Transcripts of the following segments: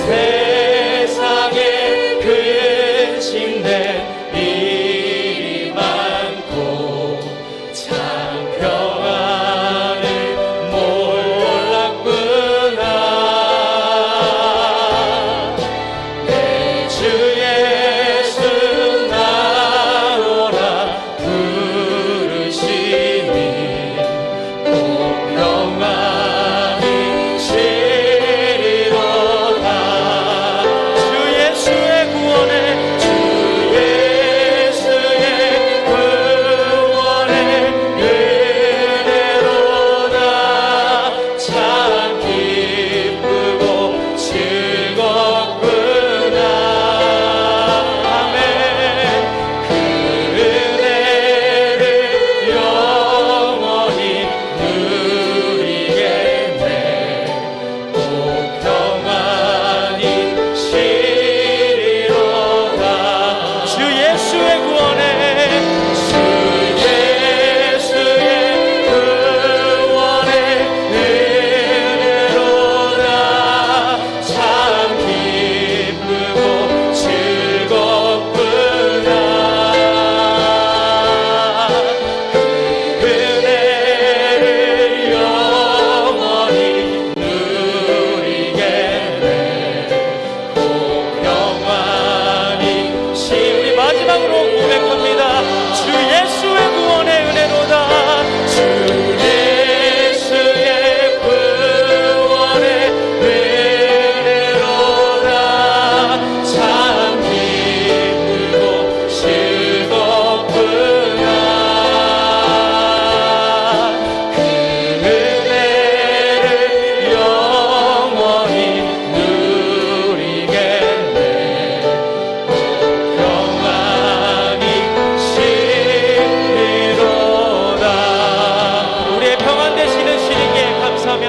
세상에 근심된 일이 많고 참 평안을 몰랐구나. 내 주 예수 나오라 부르시니 꼭 평안이 시리로다. 주 예수의 구원에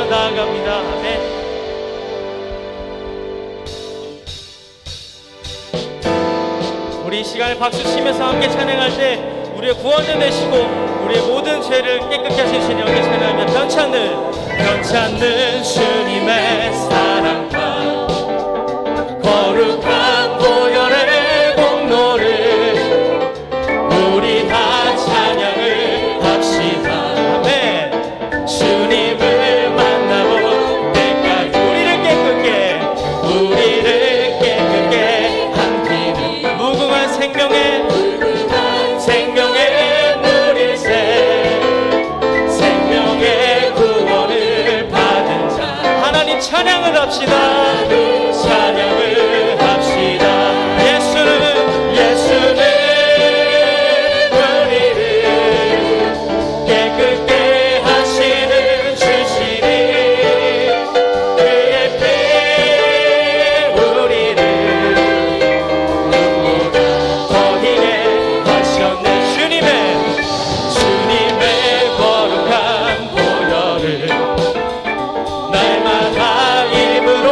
나아갑니다. 아멘. 우리 이 시간을 박수 치면서 함께 찬양할 때 우리의 구원을 내시고 우리의 모든 죄를 깨끗게 하신 주님 함께 찬양하며 변찮는 주님의 사랑과 거룩한 보혈의 공로를 우리 다 찬양을 합시다. 아멘. 주님을 생명의 물일새 생명의 구원을 받은 자 하나님 찬양을 합시다. 찬양을 합시다. 예수는 우리를 깨끗게 하시는 주시니 그의 피 우리를 거룩한 보혈을 날마다 입으로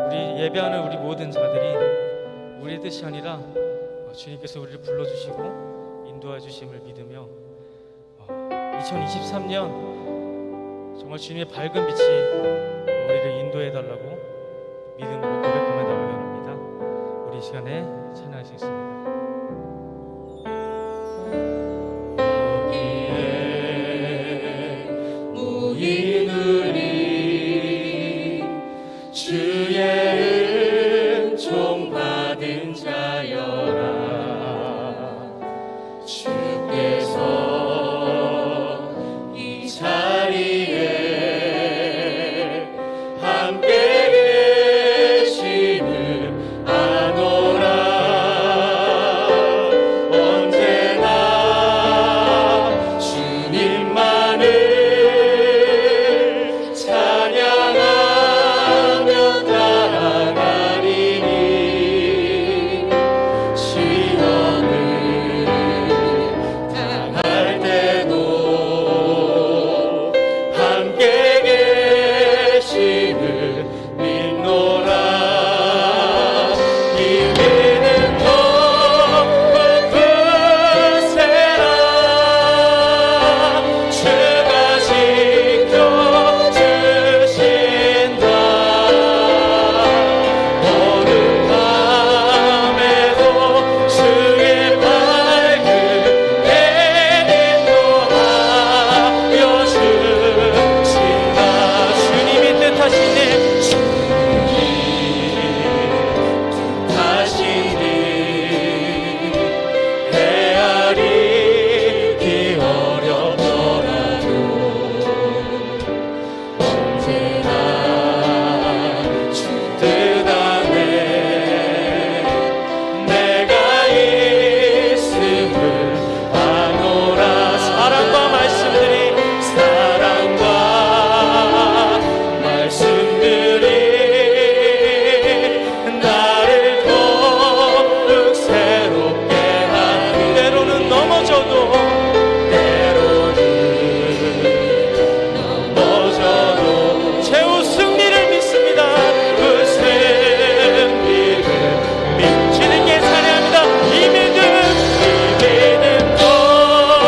우리 예배하는 우리 모든 자들이 우리의 뜻이 아니라 주님께서 우리를 불러주시고 인도해 주심을 믿으며 2023년 정말 주님의 밝은 빛이 우리를 인도해 달라고 믿음으로 고백하며 나가기 원합니다. 우리 이 시간에 찬양할 수 있습니다. 모이누리 주의 은총 받은 자여라. 주께서 이 자리에 함께 계심을 아노라. 언제나 주님만을 찬양하며 따라가리니 시험을 당할 때도 함께 계심을 믿노라. 이제는 더욱 굳세라. 주가 지켜주신다. 어둠함에도 주의 밝은 해 인도하여 주신다. 주님이 뜻하시니 헤아리기 어렵더라도 언제나 주 뜻 안에 내가 있음을 아노라. 사랑과 말씀들이 나를 더욱 새롭게 하니 때로는 넘어져도 최후 승리를 믿습니다. 그 승리를 주님께 찬양합니다. 이 믿음 더욱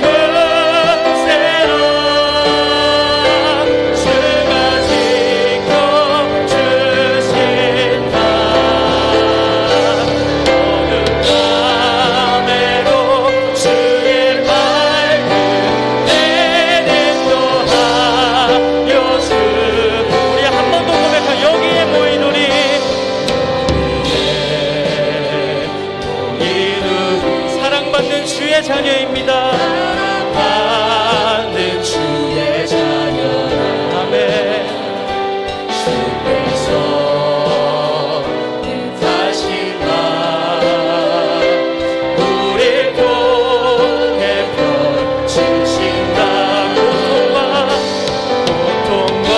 크세라. 주가 지켜주신다. 어둠함에도 주의 밝은 내 인도하여 주. 우리 한 번 더 고백한 여기에 모인 우리 사랑받는 주의 자녀입니다. 사랑받는 주의 자녀라. 아멘. 주께서 뜻하신다. 우릴 통해 펼치신다. 고통과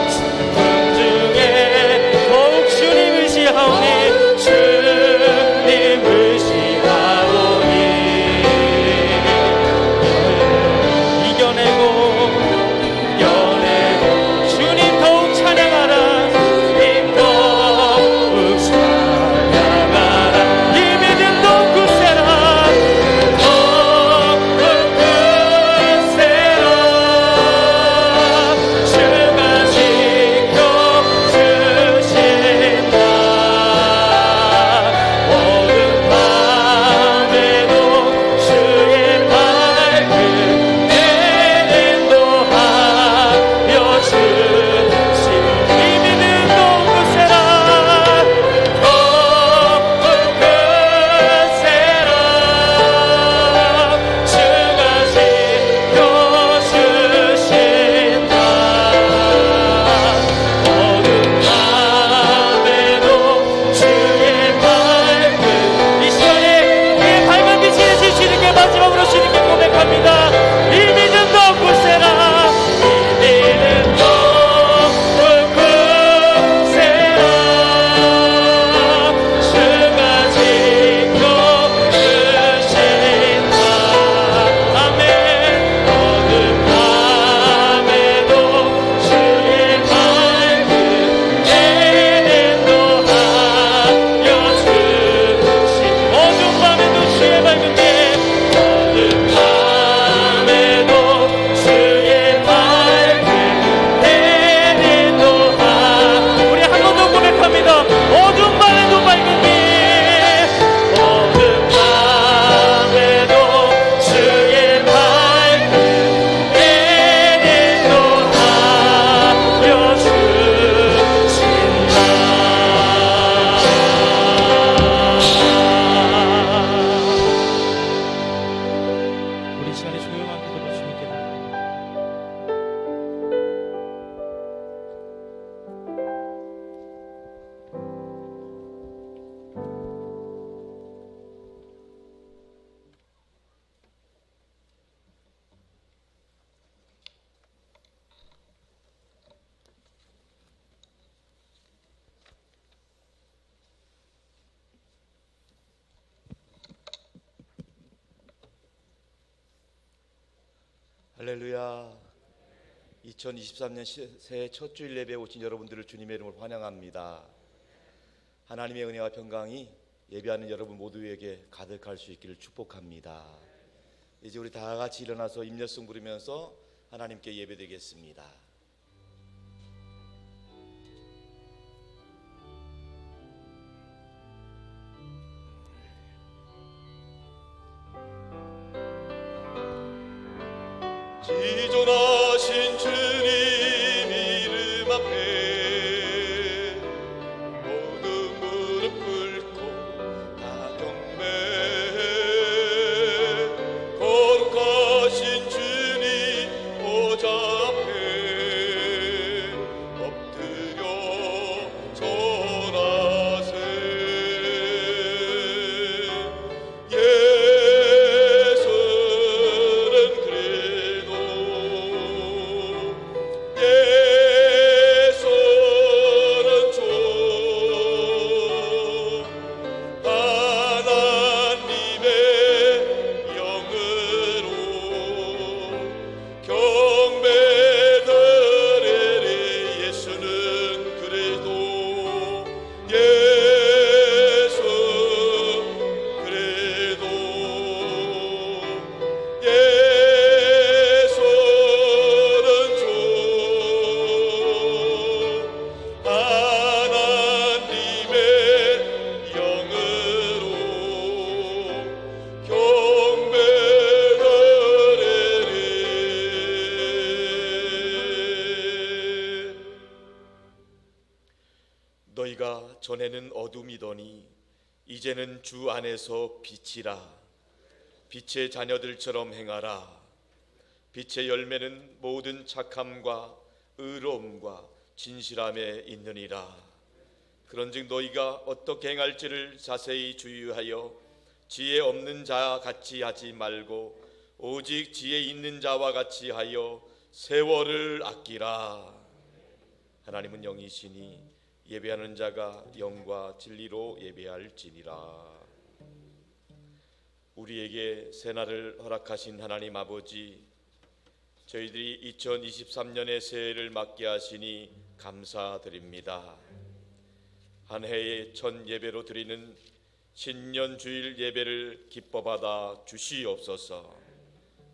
슬픔 중에 더욱 주님 의지하오니 주님 의지하오니 할렐루야. 2023년 새해 첫 주일 예배에 오신 여러분들을 주님의 이름으로 환영합니다. 하나님의 은혜와 평강이 예배하는 여러분 모두에게 가득할 수 있기를 축복합니다. 이제 우리 다 같이 일어나서 임려송 부르면서 하나님께 예배드리겠습니다. 지존하신 주님 이름 앞에 모두 무릎 꿇고 다 경배해. 거룩하신 주님 보좌 앞에 엎드려 전하세. 너희가 전에는 어둠이더니 이제는 주 안에서 빛이라. 빛의 자녀들처럼 행하라. 빛의 열매는 모든 착함과 의로움과 진실함에 있느니라. 그런즉 너희가 어떻게 행할지를 자세히 주의하여 지혜 없는 자 같이 하지 말고 오직 지혜 있는 자와 같이 하여 세월을 아끼라. 하나님은 영이시니 예배하는 자가 영과 진리로 예배할지니라. 우리에게 새날을 허락하신 하나님 아버지, 저희들이 2023년의 새해를 맞게 하시니 감사드립니다. 한 해의 첫 예배로 드리는 신년 주일 예배를 기뻐 받아 주시옵소서.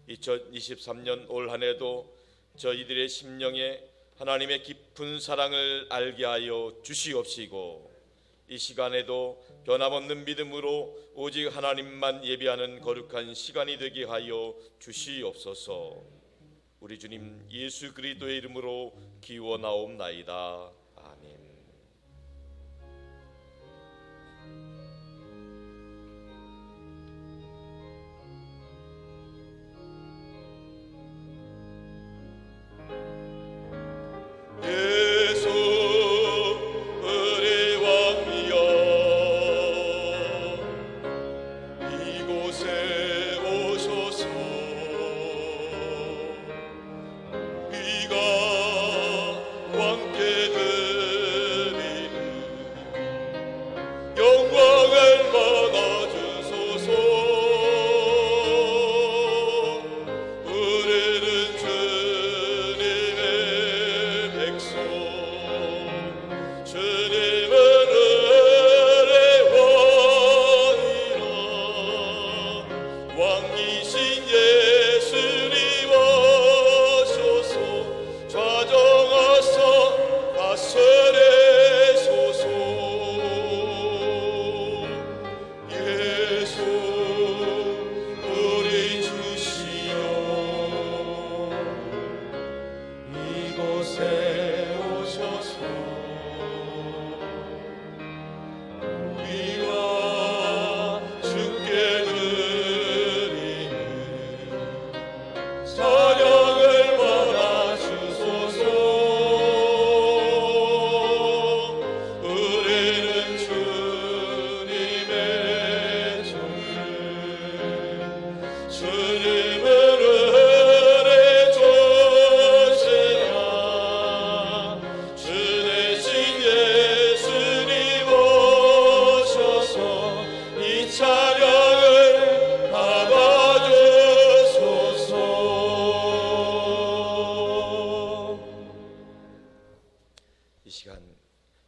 2023년 올 한 해도 저희들의 심령에 하나님의 깊은 사랑을 알게 하여 주시옵시고, 이 시간에도 변함없는 믿음으로 오직 하나님만 예배하는 거룩한 시간이 되게 하여 주시옵소서. 우리 주님 예수 그리스도의 이름으로 기원하옵나이다. 아멘. 예수 의의 왕이여, 이곳에 오셔서 우리가 왕께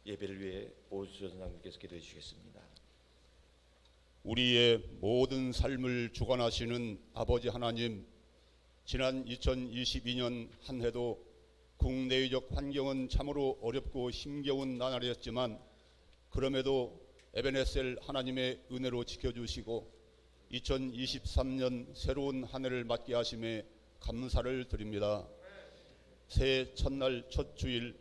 예배를 위해 오수전장님께서 기도해 주시겠습니다. 우리의 모든 삶을 주관하시는 아버지 하나님, 지난 2022년 한 해도 국내외적 환경은 참으로 어렵고 힘겨운 나날이었지만 그럼에도 에베네셀 하나님의 은혜로 지켜주시고 2023년 새로운 한 해를 맞게 하심에 감사를 드립니다. 새해 첫날 첫 주일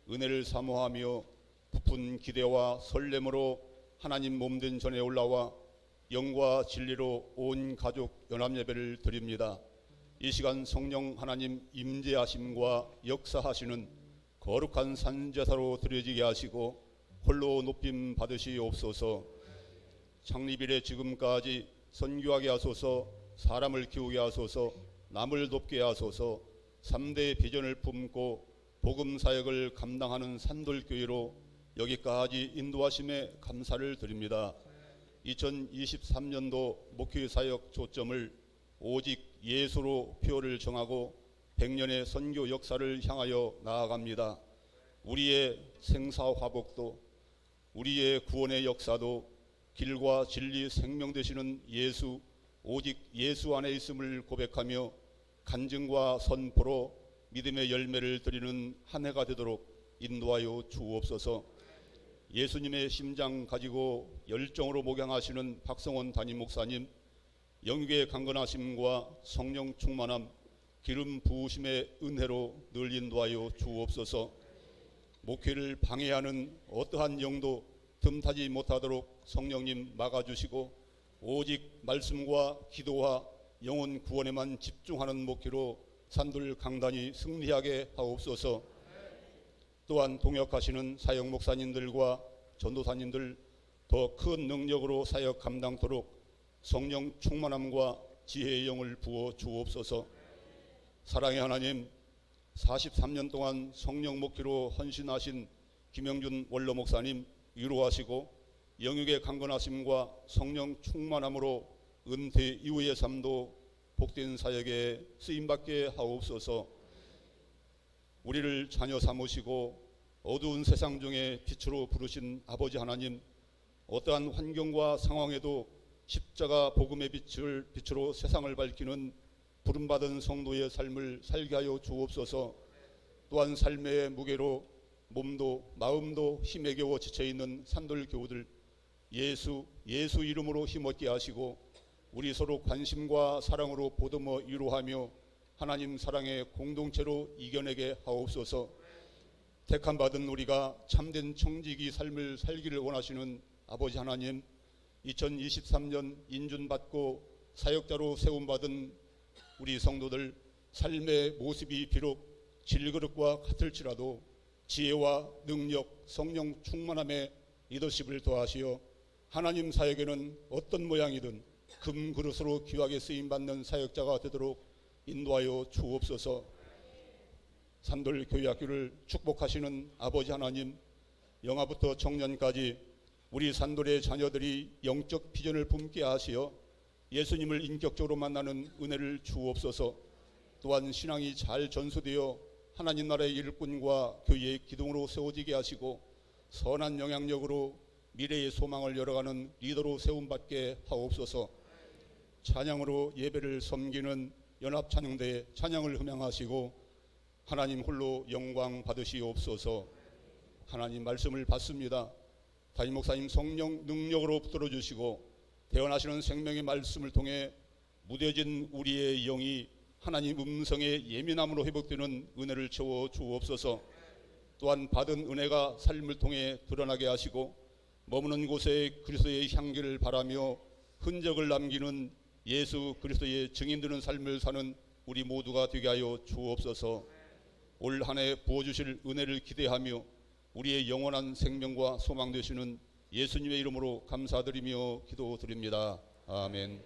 은혜를 사모하며 부푼 기대와 설렘으로 하나님 몸된 전에 올라와 영과 진리로 온 가족 연합예배를 드립니다. 이 시간 성령 하나님 임재하심과 역사하시는 거룩한 산제사로 드려지게 하시고 홀로 높임 받으시옵소서. 창립일에 지금까지 선교하게 하소서, 사람을 키우게 하소서, 남을 돕게 하소서, 3대 비전을 품고 복음 사역을 감당하는 산돌교회로 여기까지 인도하심에 감사를 드립니다. 2023년도 목회 사역 초점을 오직 예수로 표를 정하고 100년의 선교 역사를 향하여 나아갑니다. 우리의 생사화복도 우리의 구원의 역사도 길과 진리 생명 되시는 예수, 오직 예수 안에 있음을 고백하며 간증과 선포로 믿음의 열매를 드리는 한 해가 되도록 인도하여 주옵소서. 예수님의 심장 가지고 열정으로 목양하시는 박성원 담임 목사님, 영육의 강건하심과 성령 충만함, 기름 부으심의 은혜로 늘 인도하여 주옵소서. 목회를 방해하는 어떠한 영도 틈타지 못하도록 성령님 막아주시고 오직 말씀과 기도와 영혼 구원에만 집중하는 목회로 산돌 강단이 승리하게 하옵소서. 또한 동역하시는 사역 목사님들과 전도사님들 더 큰 능력으로 사역 감당토록 성령 충만함과 지혜의 영을 부어 주옵소서. 사랑의 하나님, 43년 동안 성령 목회로 헌신하신 김영준 원로 목사님 위로하시고 영육의 강건하심과 성령 충만함으로 은퇴 이후의 삶도 복된 사역에 쓰임받게 하옵소서. 우리를 자녀 삼으시고 어두운 세상 중에 빛으로 부르신 아버지 하나님, 어떠한 환경과 상황에도 십자가 복음의 빛으로 세상을 밝히는 부름받은 성도의 삶을 살게 하여 주옵소서. 또한 삶의 무게로 몸도 마음도 힘에 겨워 지쳐있는 산돌 교우들 예수 이름으로 힘없게 하시고 우리 서로 관심과 사랑으로 보듬어 위로하며 하나님 사랑의 공동체로 이겨내게 하옵소서. 택함 받은 우리가 참된 청지기 삶을 살기를 원하시는 아버지 하나님, 2023년 인준받고 사역자로 세움받은 우리 성도들 삶의 모습이 비록 질그릇과 같을지라도 지혜와 능력, 성령 충만함에 리더십을 더하시어 하나님 사역에는 어떤 모양이든 금그릇으로 귀하게 쓰임받는 사역자가 되도록 인도하여 주옵소서. 산돌 교회학교를 축복하시는 아버지 하나님, 영아부터 청년까지 우리 산돌의 자녀들이 영적 비전을 품게 하시어 예수님을 인격적으로 만나는 은혜를 주옵소서. 또한 신앙이 잘 전수되어 하나님 나라의 일꾼과 교회의 기둥으로 세워지게 하시고 선한 영향력으로 미래의 소망을 열어가는 리더로 세움받게 하옵소서. 찬양으로 예배를 섬기는 연합찬양대의 찬양을 흠양하시고 하나님 홀로 영광 받으시옵소서. 하나님 말씀을 받습니다. 담임 목사님 성령 능력으로 붙들어 주시고 대언하시는 생명의 말씀을 통해 무뎌진 우리의 영이 하나님 음성의 예민함으로 회복되는 은혜를 채워 주옵소서. 또한 받은 은혜가 삶을 통해 드러나게 하시고 머무는 곳에 그리스도의 향기를 바라며 흔적을 남기는 예수 그리스도의 증인되는 삶을 사는 우리 모두가 되게 하여 주옵소서. 올 한 해 부어주실 은혜를 기대하며 우리의 영원한 생명과 소망 되시는 예수님의 이름으로 감사드리며 기도드립니다. 아멘.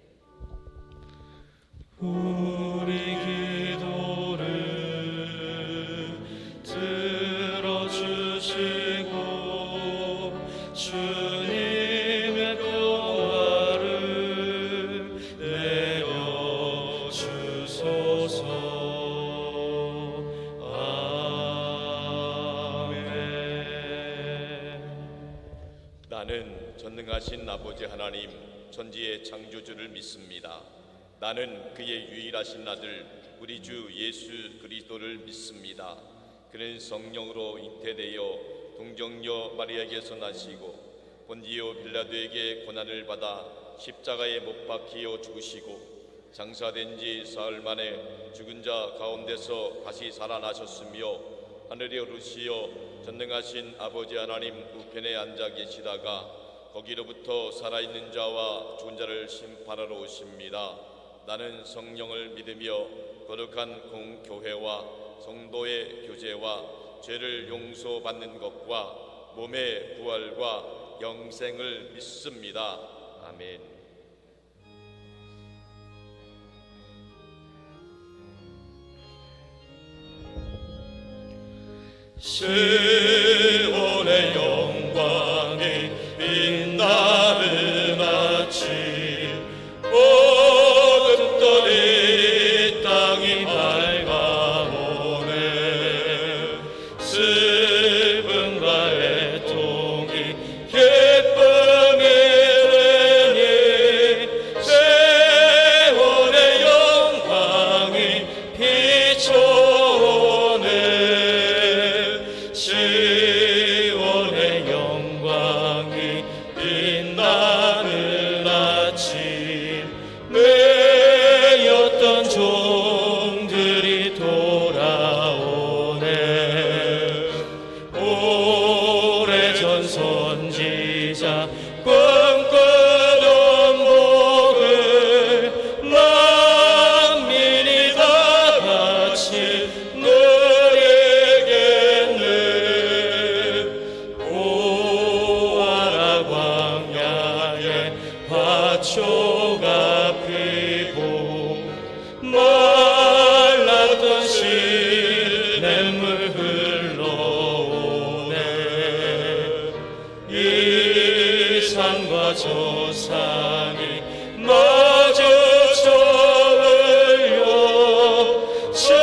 우리 기도를 들어주시고 주님의 평화를 내려주소서. 아멘. 나는 전능하신 아버지 하나님 천지의 창조주를 믿습니다. 나는 그의 유일하신 아들 우리 주 예수 그리스도를 믿습니다. 그는 성령으로 잉태되어 동정녀 마리아에게서 나시고 본디오 빌라도에게 고난을 받아 십자가에 못 박히어 죽으시고 장사된 지 사흘 만에 죽은 자 가운데서 다시 살아나셨으며 하늘에 오르시어 전능하신 아버지 하나님 우편에 앉아 계시다가 거기로부터 살아있는 자와 죽은 자를 심판하러 오십니다. 나는 성령을 믿으며 거룩한 공교회와 성도의 교제와 죄를 용서받는 것과 몸의 부활과 영생을 믿습니다. 아멘. 시온의 영광이 빛나는 아침 어둡던 이 땅이 밝아오네 슬픔과 애통이 기쁨이 되니 시온의 영광이 비춰오네 시온의 영광이 빛나는 아침 매였던 종들이 돌아오네 오래전 선지자 꿈꾸던 복을 만민이 다 같이 누리겠네 오아라 광야에 화초가 피고 말랐던 시냇물 흘러오네 이 산과 저 산이 마주쳐 흘려 주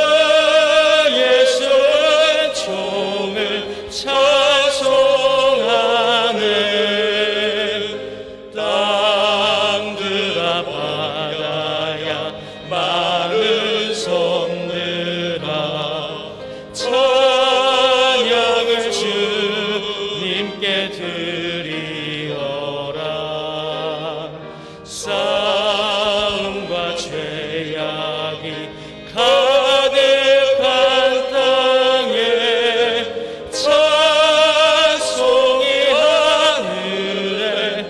예수의 총을 찬송하네 땅들아 바다야 많은 섬들아 찬양을 주님께 드리어라 싸움과 죄악이 가득한 땅에 찬송이 하늘에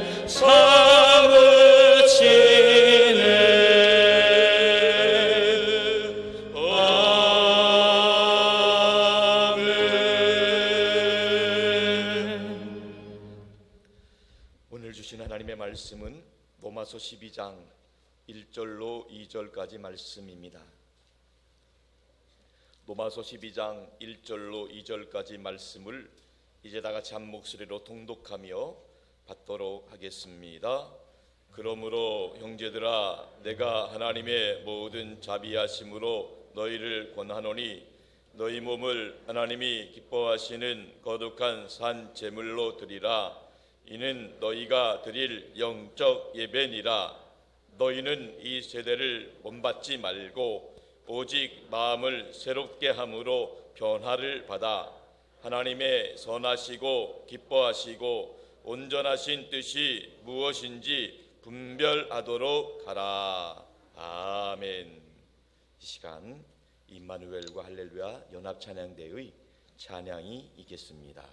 사무치네 아멘. 오늘 주신 하나님의 말씀은 로마서 12장 1절로 2절까지 말씀입니다. 로마서 12장 1절로 2절까지 말씀을 이제 다 같이 한 목소리로 통독하며 받도록 하겠습니다. 그러므로 형제들아 내가 하나님의 모든 자비하심으로 너희를 권하노니 너희 몸을 하나님이 기뻐하시는 거룩한 산 제물로 드리라. 이는 너희가 드릴 영적 예배니라. 너희는 이 세대를 본받지 말고 오직 마음을 새롭게 함으로 변화를 받아 하나님의 선하시고 기뻐하시고 온전하신 뜻이 무엇인지 분별하도록 하라. 아멘. 이 시간 임마누엘과 할렐루야 연합 찬양대의 찬양이 있겠습니다.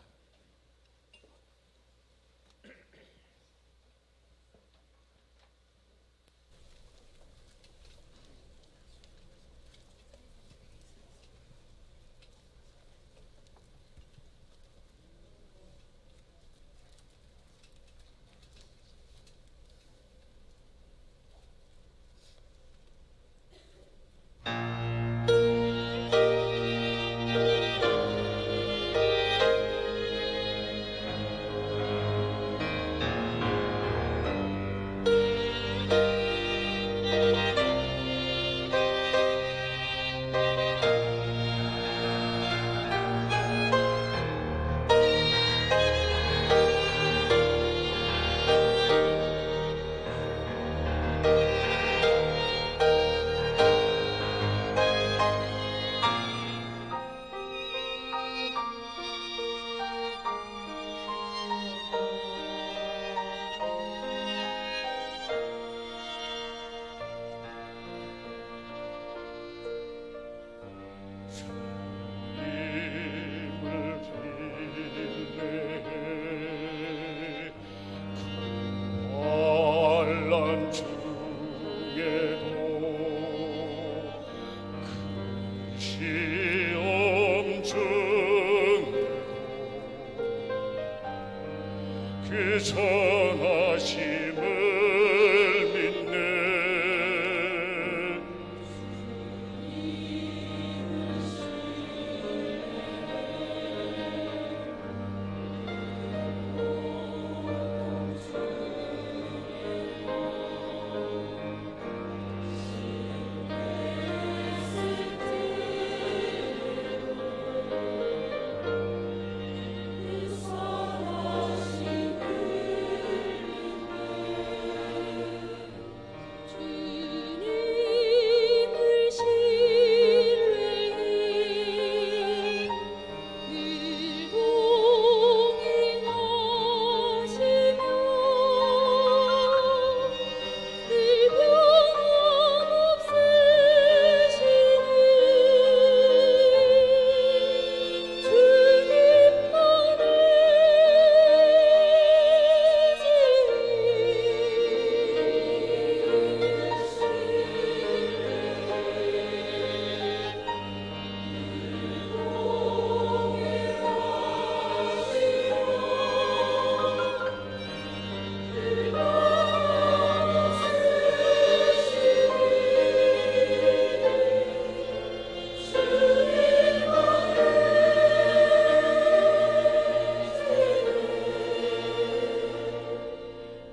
그 선하심을 믿네. 주님을 신뢰해 늘 동행하시며 늘 변함없으시니 주님만을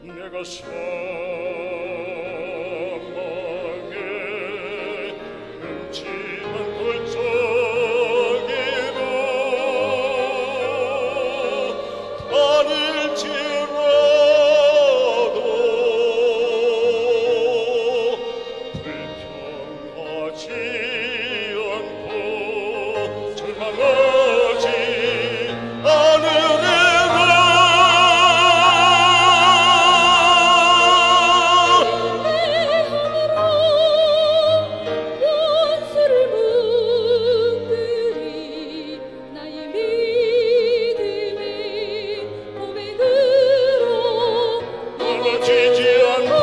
내가 사망의 음침한 골짜기로 다닐지라도 불평하지 않고 절망하지 않으리라. 원수를 문드리 나의 믿음의 고백으로 멀어지지 않고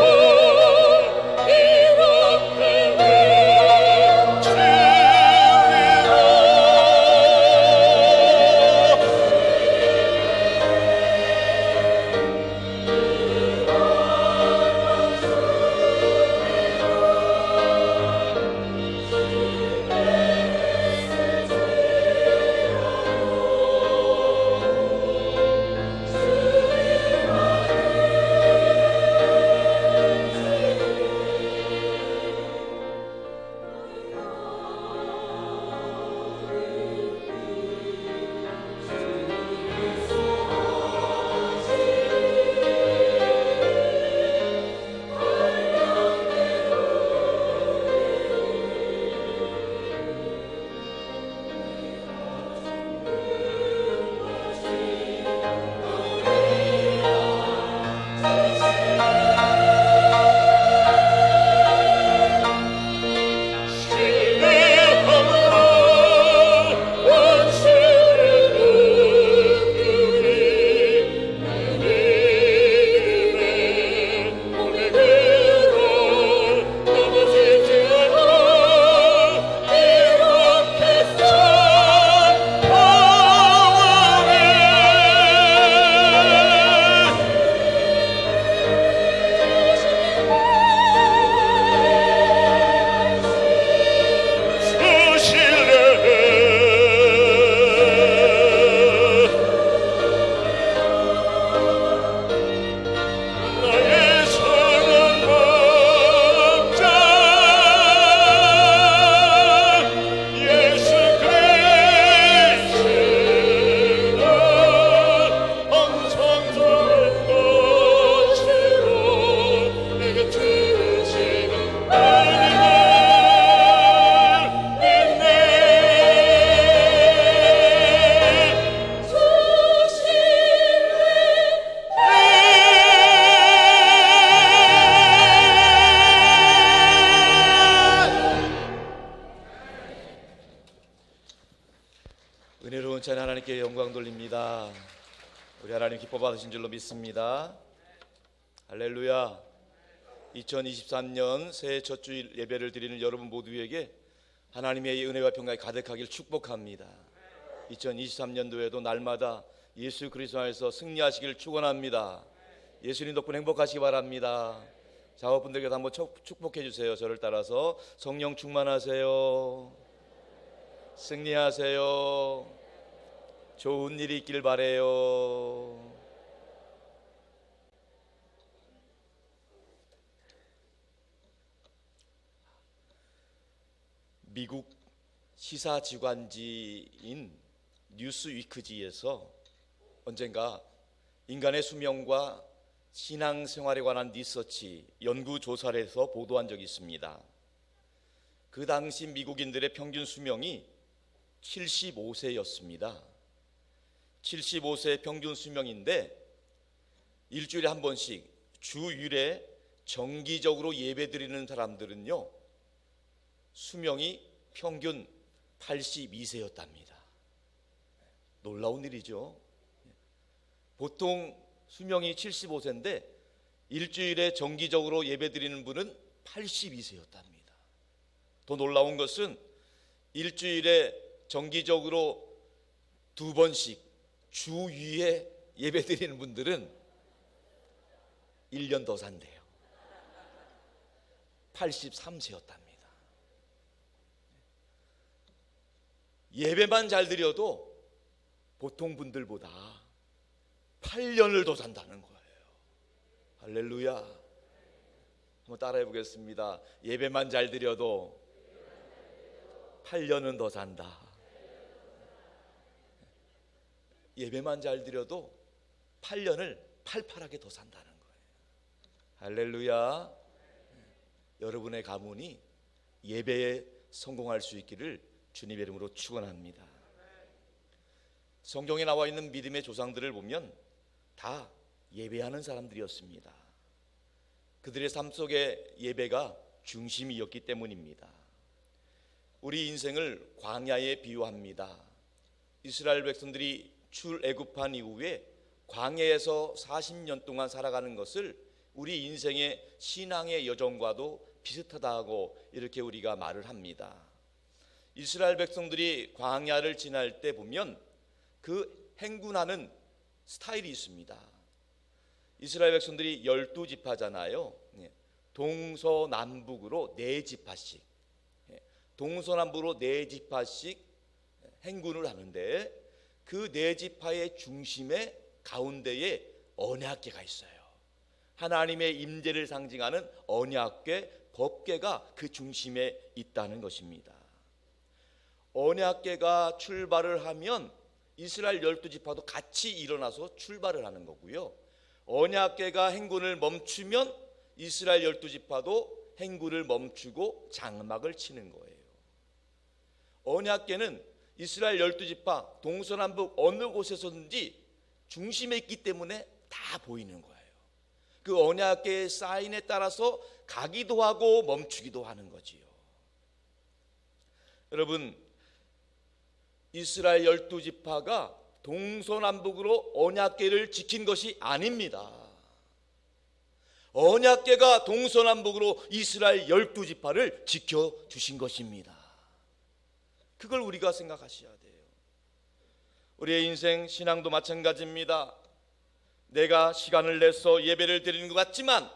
이렇게 외치리라. 나의 사랑 왕자 예수 그리스도 항상 좋은 것으로 내게 주시는 은혜를 믿네. 은혜로운 찬 하나님께 영광 돌립니다. 우리 하나님 기뻐 받으신 줄로 믿습니다. 할렐루야. 2023년 새해 첫 주일 예배를 드리는 여러분 모두에게 하나님의 은혜와 평강이 가득하길 축복합니다. 2023년도에도 날마다 예수 그리스도 안에서 승리하시길 축원합니다. 예수님 덕분에 행복하시기 바랍니다. 작업분들께도 한번 축복해 주세요. 저를 따라서 성령 충만하세요. 승리하세요. 좋은 일이 있길 바래요. 미국 시사지관지인 뉴스위크지에서 언젠가 인간의 수명과 신앙생활에 관한 리서치 연구조사를 해서 보도한 적이 있습니다. 그 당시 미국인들의 평균 수명이 75세였습니다. 75세의 평균 수명인데 일주일에 한 번씩 주일에 정기적으로 예배드리는 사람들은요, 수명이 평균 82세였답니다. 놀라운 일이죠. 보통 수명이 75세인데 일주일에 정기적으로 예배드리는 분은 82세였답니다. 더 놀라운 것은 일주일에 정기적으로 2번씩 주위에 예배드리는 분들은 1년 더 산대요. 83세였답니다. 예배만 잘 드려도 보통 분들보다 8년을 더 산다는 거예요. 할렐루야. 한번 따라해 보겠습니다. 예배만 잘 드려도 8년은 더 산다. 예배만 잘 드려도 8년을 팔팔하게 더 산다는 거예요. 할렐루야. 여러분의 가문이 예배에 성공할 수 있기를 주님의 이름으로 축원합니다. 성경에 나와 있는 믿음의 조상들을 보면 다 예배하는 사람들이었습니다. 그들의 삶 속에 예배가 중심이었기 때문입니다. 우리 인생을 광야에 비유합니다. 이스라엘 백성들이 출애굽한 이후에 광야에서 40년 동안 살아가는 것을 우리 인생의 신앙의 여정과도 비슷하다고 이렇게 우리가 말을 합니다. 이스라엘 백성들이 광야를 지날 때 보면 그 행군하는 스타일이 있습니다. 이스라엘 백성들이 12지파잖아요. 동서남북으로 4지파씩, 동서남북으로 4지파씩 행군을 하는데 그 4지파의 중심에 가운데에 언약궤가 있어요. 하나님의 임재를 상징하는 언약궤, 법궤가 그 중심에 있다는 것입니다. 언약궤가 출발을 하면 이스라엘 12지파도 같이 일어나서 출발을 하는 거고요. 언약궤가 행군을 멈추면 이스라엘 12지파도 행군을 멈추고 장막을 치는 거예요. 언약궤는 이스라엘 12지파 동서남북 어느 곳에서든지 중심에 있기 때문에 다 보이는 거예요. 그 언약궤의 사인에 따라서 가기도 하고 멈추기도 하는 거지요. 여러분, 이스라엘 12지파가 동서남북으로 언약궤를 지킨 것이 아닙니다. 언약궤가 동서남북으로 이스라엘 12지파를 지켜주신 것입니다. 그걸 우리가 생각하셔야 돼요. 우리의 인생 신앙도 마찬가지입니다. 내가 시간을 내서 예배를 드리는 것 같지만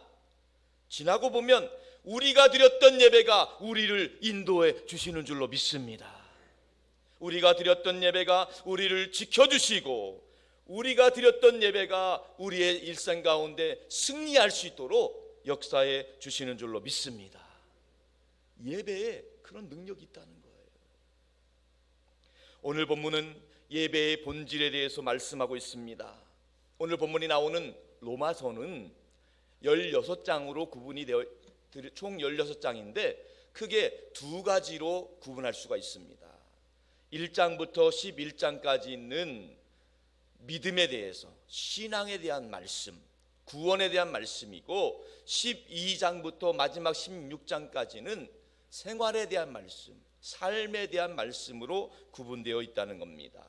지나고 보면 우리가 드렸던 예배가 우리를 인도해 주시는 줄로 믿습니다. 우리가 드렸던 예배가 우리를 지켜주시고 우리가 드렸던 예배가 우리의 일상 가운데 승리할 수 있도록 역사해 주시는 줄로 믿습니다. 예배에 그런 능력이 있다는 거예요. 오늘 본문은 예배의 본질에 대해서 말씀하고 있습니다. 오늘 본문이 나오는 로마서는 16장으로 구분이 되어 총 16장인데 크게 2가지로 구분할 수가 있습니다. 1장부터 11장까지 있는 믿음에 대해서, 신앙에 대한 말씀, 구원에 대한 말씀이고 12장부터 마지막 16장까지는 생활에 대한 말씀, 삶에 대한 말씀으로 구분되어 있다는 겁니다.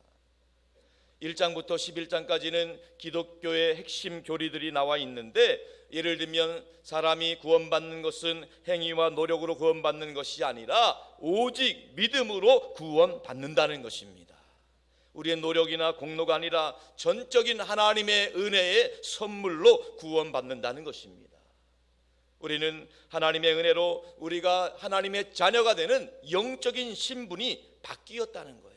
1장부터 11장까지는 기독교의 핵심 교리들이 나와 있는데, 예를 들면 사람이 구원받는 것은 행위와 노력으로 구원받는 것이 아니라 오직 믿음으로 구원받는다는 것입니다. 우리의 노력이나 공로가 아니라 전적인 하나님의 은혜의 선물로 구원받는다는 것입니다. 우리는 하나님의 은혜로 우리가 하나님의 자녀가 되는 영적인 신분이 바뀌었다는 거예요.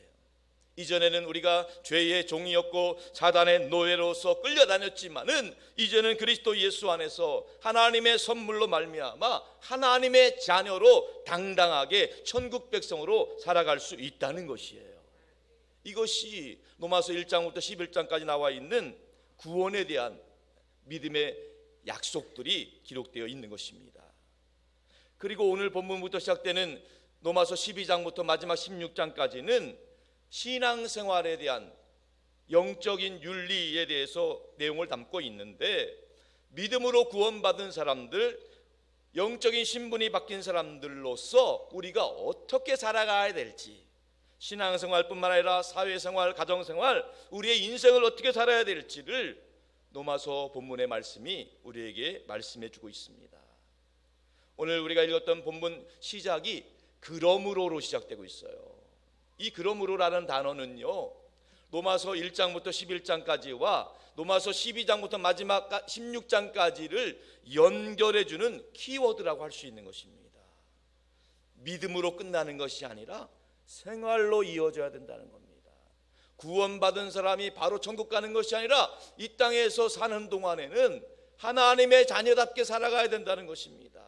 이전에는 우리가 죄의 종이었고 사단의 노예로서 끌려다녔지만은 이제는 그리스도 예수 안에서 하나님의 선물로 말미암아 하나님의 자녀로 당당하게 천국 백성으로 살아갈 수 있다는 것이에요. 이것이 로마서 1장부터 11장까지 나와 있는 구원에 대한 믿음의 약속들이 기록되어 있는 것입니다. 그리고 오늘 본문부터 시작되는 로마서 12장부터 마지막 16장까지는 신앙생활에 대한 영적인 윤리에 대해서 내용을 담고 있는데, 믿음으로 구원받은 사람들, 영적인 신분이 바뀐 사람들로서 우리가 어떻게 살아가야 될지, 신앙생활뿐만 아니라 사회생활, 가정생활, 우리의 인생을 어떻게 살아야 될지를 로마서 본문의 말씀이 우리에게 말씀해 주고 있습니다. 오늘 우리가 읽었던 본문 시작이 그러므로로 시작되고 있어요. 이 그러므로라는 단어는요, 로마서 1장부터 11장까지와 로마서 12장부터 마지막 16장까지를 연결해 주는 키워드라고 할 수 있는 것입니다. 믿음으로 끝나는 것이 아니라 생활로 이어져야 된다는 겁니다. 구원받은 사람이 바로 천국 가는 것이 아니라 이 땅에서 사는 동안에는 하나님의 자녀답게 살아가야 된다는 것입니다.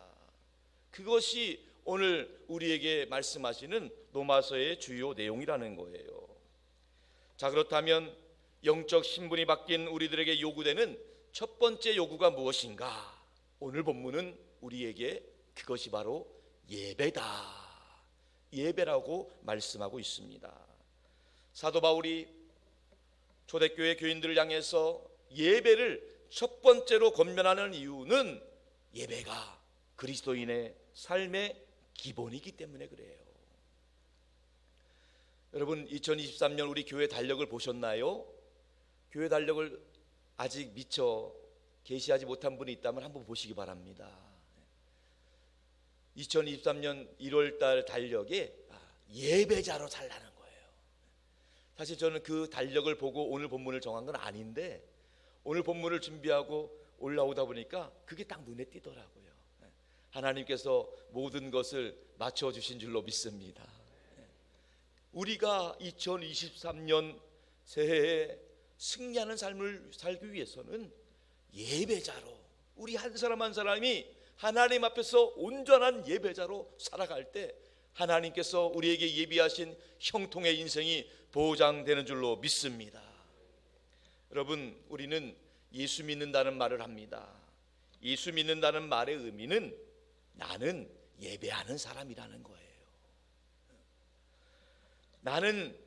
그것이 오늘 우리에게 말씀하시는 로마서의 주요 내용이라는 거예요. 자, 그렇다면 영적 신분이 바뀐 우리들에게 요구되는 첫 번째 요구가 무엇인가? 오늘 본문은 우리에게 그것이 바로 예배다, 예배라고 말씀하고 있습니다. 사도 바울이 초대교회 교인들을 향해서 예배를 첫 번째로 권면하는 이유는 예배가 그리스도인의 삶의 기본이기 때문에 그래요. 여러분, 2023년 우리 교회 달력을 보셨나요? 교회 달력을 아직 미처 계시하지 못한 분이 있다면 한번 보시기 바랍니다. 2023년 1월달 달력에 예배자로 살라는 거예요. 사실 저는 그 달력을 보고 오늘 본문을 정한 건 아닌데, 오늘 본문을 준비하고 올라오다 보니까 그게 딱 눈에 띄더라고요. 하나님께서 모든 것을 맞춰주신 줄로 믿습니다. 우리가 2023년 새해에 승리하는 삶을 살기 위해서는 예배자로, 우리 한 사람 한 사람이 하나님 앞에서 온전한 예배자로 살아갈 때 하나님께서 우리에게 예비하신 형통의 인생이 보장되는 줄로 믿습니다. 여러분, 우리는 예수 믿는다는 말을 합니다. 예수 믿는다는 말의 의미는 나는 예배하는 사람이라는 거예요. 나는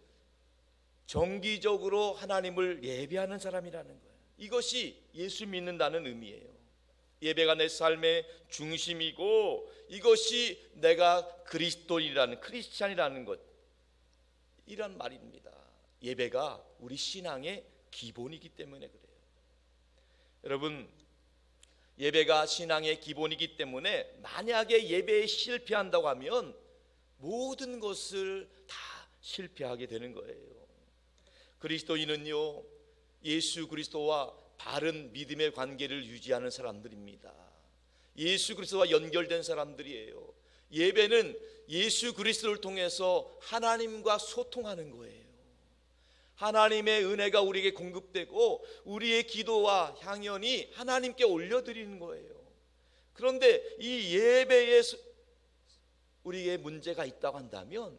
정기적으로 하나님을 예배하는 사람이라는 거예요. 이것이 예수 믿는다는 의미예요. 예배가 내 삶의 중심이고 이것이 내가 그리스도인이라는, 크리스찬이라는 것, 이란 말입니다. 예배가 우리 신앙의 기본이기 때문에 그래요. 여러분, 예배가 신앙의 기본이기 때문에 만약에 예배에 실패한다고 하면 모든 것을 다 실패하게 되는 거예요. 그리스도인은요, 예수 그리스도와 바른 믿음의 관계를 유지하는 사람들입니다. 예수 그리스도와 연결된 사람들이에요. 예배는 예수 그리스도를 통해서 하나님과 소통하는 거예요. 하나님의 은혜가 우리에게 공급되고 우리의 기도와 향연이 하나님께 올려드리는 거예요. 그런데 이 예배에 우리의 문제가 있다고 한다면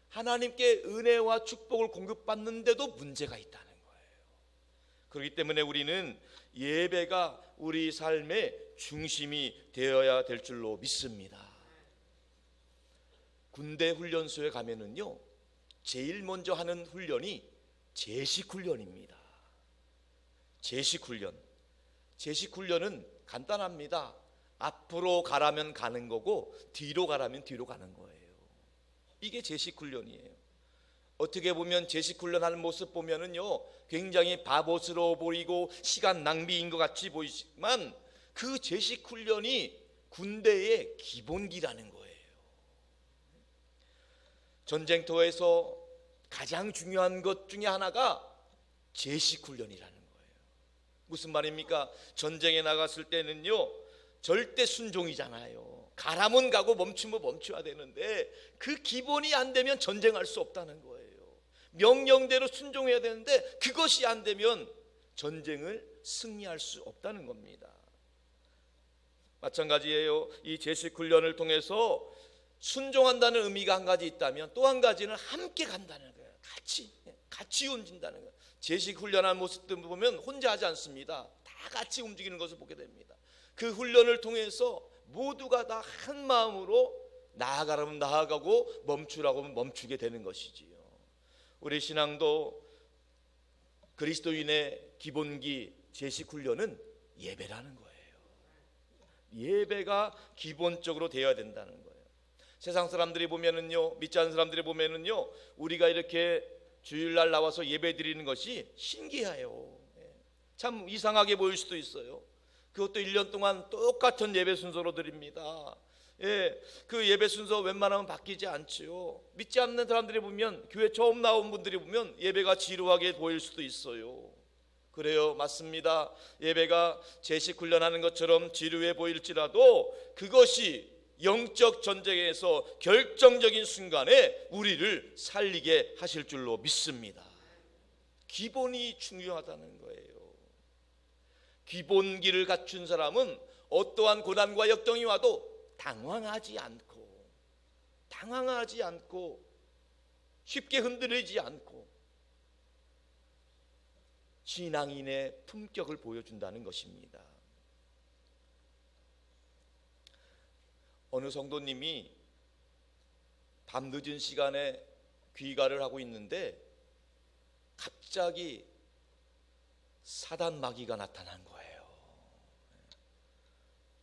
하나님께 은혜와 축복을 공급받는데도 문제가 있다는 거예요. 그렇기 때문에 우리는 예배가 우리 삶의 중심이 되어야 될 줄로 믿습니다. 군대 훈련소에 가면은요, 제일 먼저 하는 훈련이 제식훈련입니다. 제식훈련. 제식훈련은 간단합니다. 앞으로 가라면 가는 거고 뒤로 가라면 뒤로 가는 거예요. 이게 제식훈련이에요. 어떻게 보면 제식훈련하는 모습 보면은요, 굉장히 바보스러워 보이고 시간 낭비인 것 같이 보이지만 그 제식훈련이 군대의 기본기라는 거예요. 전쟁터에서 가장 중요한 것 중에 하나가 제식 훈련이라는 거예요. 무슨 말입니까? 전쟁에 나갔을 때는요 절대 순종이잖아요. 가라면 가고 멈추면 멈춰야 되는데 그 기본이 안 되면 전쟁할 수 없다는 거예요. 명령대로 순종해야 되는데 그것이 안 되면 전쟁을 승리할 수 없다는 겁니다. 마찬가지예요. 이 제식 훈련을 통해서 순종한다는 의미가 한 가지 있다면 또 한 가지는 함께 간다는 거예요. 같이 움직인다는 거예요. 제식 훈련한 모습들 보면 혼자 하지 않습니다. 다 같이 움직이는 것을 보게 됩니다. 그 훈련을 통해서 모두가 다 한 마음으로 나아가라면 나아가고 멈추라고 하면 멈추게 되는 것이지요. 우리 신앙도 그리스도인의 기본기 제식 훈련은 예배라는 거예요. 예배가 기본적으로 되어야 된다는 거예요. 세상 사람들이 보면은요, 믿지 않는 사람들이 보면은요, 우리가 이렇게 주일날 나와서 예배 드리는 것이 신기해요. 참 이상하게 보일 수도 있어요. 그것도 1년 동안 똑같은 예배 순서로 드립니다. 그 예배 순서 웬만하면 바뀌지 않지요. 믿지 않는 사람들이 보면, 교회 처음 나온 분들이 보면 예배가 지루하게 보일 수도 있어요. 그래요, 맞습니다. 예배가 제식 훈련하는 것처럼 지루해 보일지라도 그것이 영적 전쟁에서 결정적인 순간에 우리를 살리게 하실 줄로 믿습니다. 기본이 중요하다는 거예요. 기본기를 갖춘 사람은 어떠한 고난과 역경이 와도 당황하지 않고 쉽게 흔들리지 않고 신앙인의 품격을 보여준다는 것입니다. 어느 성도님이 밤늦은 시간에 귀가를 하고 있는데 갑자기 사단 마귀가 나타난 거예요.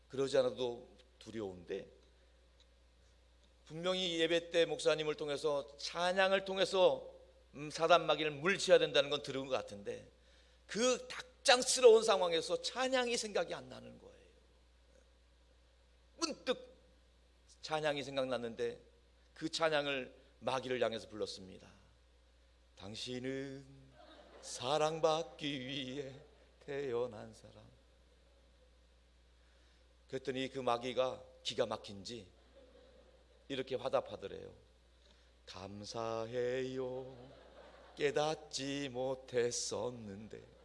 그러지 않아도 두려운데 분명히 예배 때 목사님을 통해서 찬양을 통해서 사단 마귀를 물리쳐야 된다는 건 들은 것 같은데 그 닭장스러운 상황에서 찬양이 생각이 안 나는 거예요. 문득 찬양이 생각났는데 그 찬양을 마귀를 향해서 불렀습니다. 당신은 사랑받기 위해 태어난 사람. 그랬더니 그 마귀가 기가 막힌지 이렇게 화답하더래요. 감사해요. 깨닫지 못했었는데.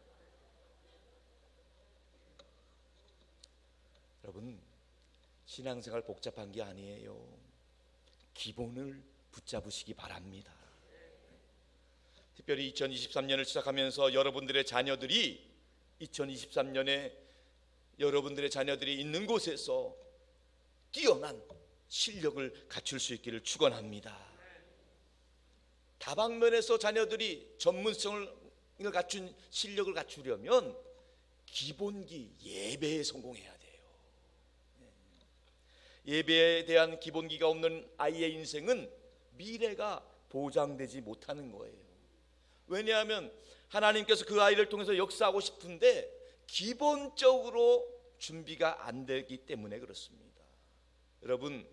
여러분, 신앙생활 복잡한 게 아니에요. 기본을 붙잡으시기 바랍니다. 특별히 2023년을 시작하면서 여러분들의 자녀들이 2023년에 여러분들의 자녀들이 있는 곳에서 뛰어난 실력을 갖출 수 있기를 축원합니다. 다방면에서 자녀들이 전문성을 갖춘 실력을 갖추려면 기본기 예배에 성공해야 돼요. 예배에 대한 기본기가 없는 아이의 인생은 미래가 보장되지 못하는 거예요. 왜냐하면 하나님께서 그 아이를 통해서 역사하고 싶은데 기본적으로 준비가 안 되기 때문에 그렇습니다. 여러분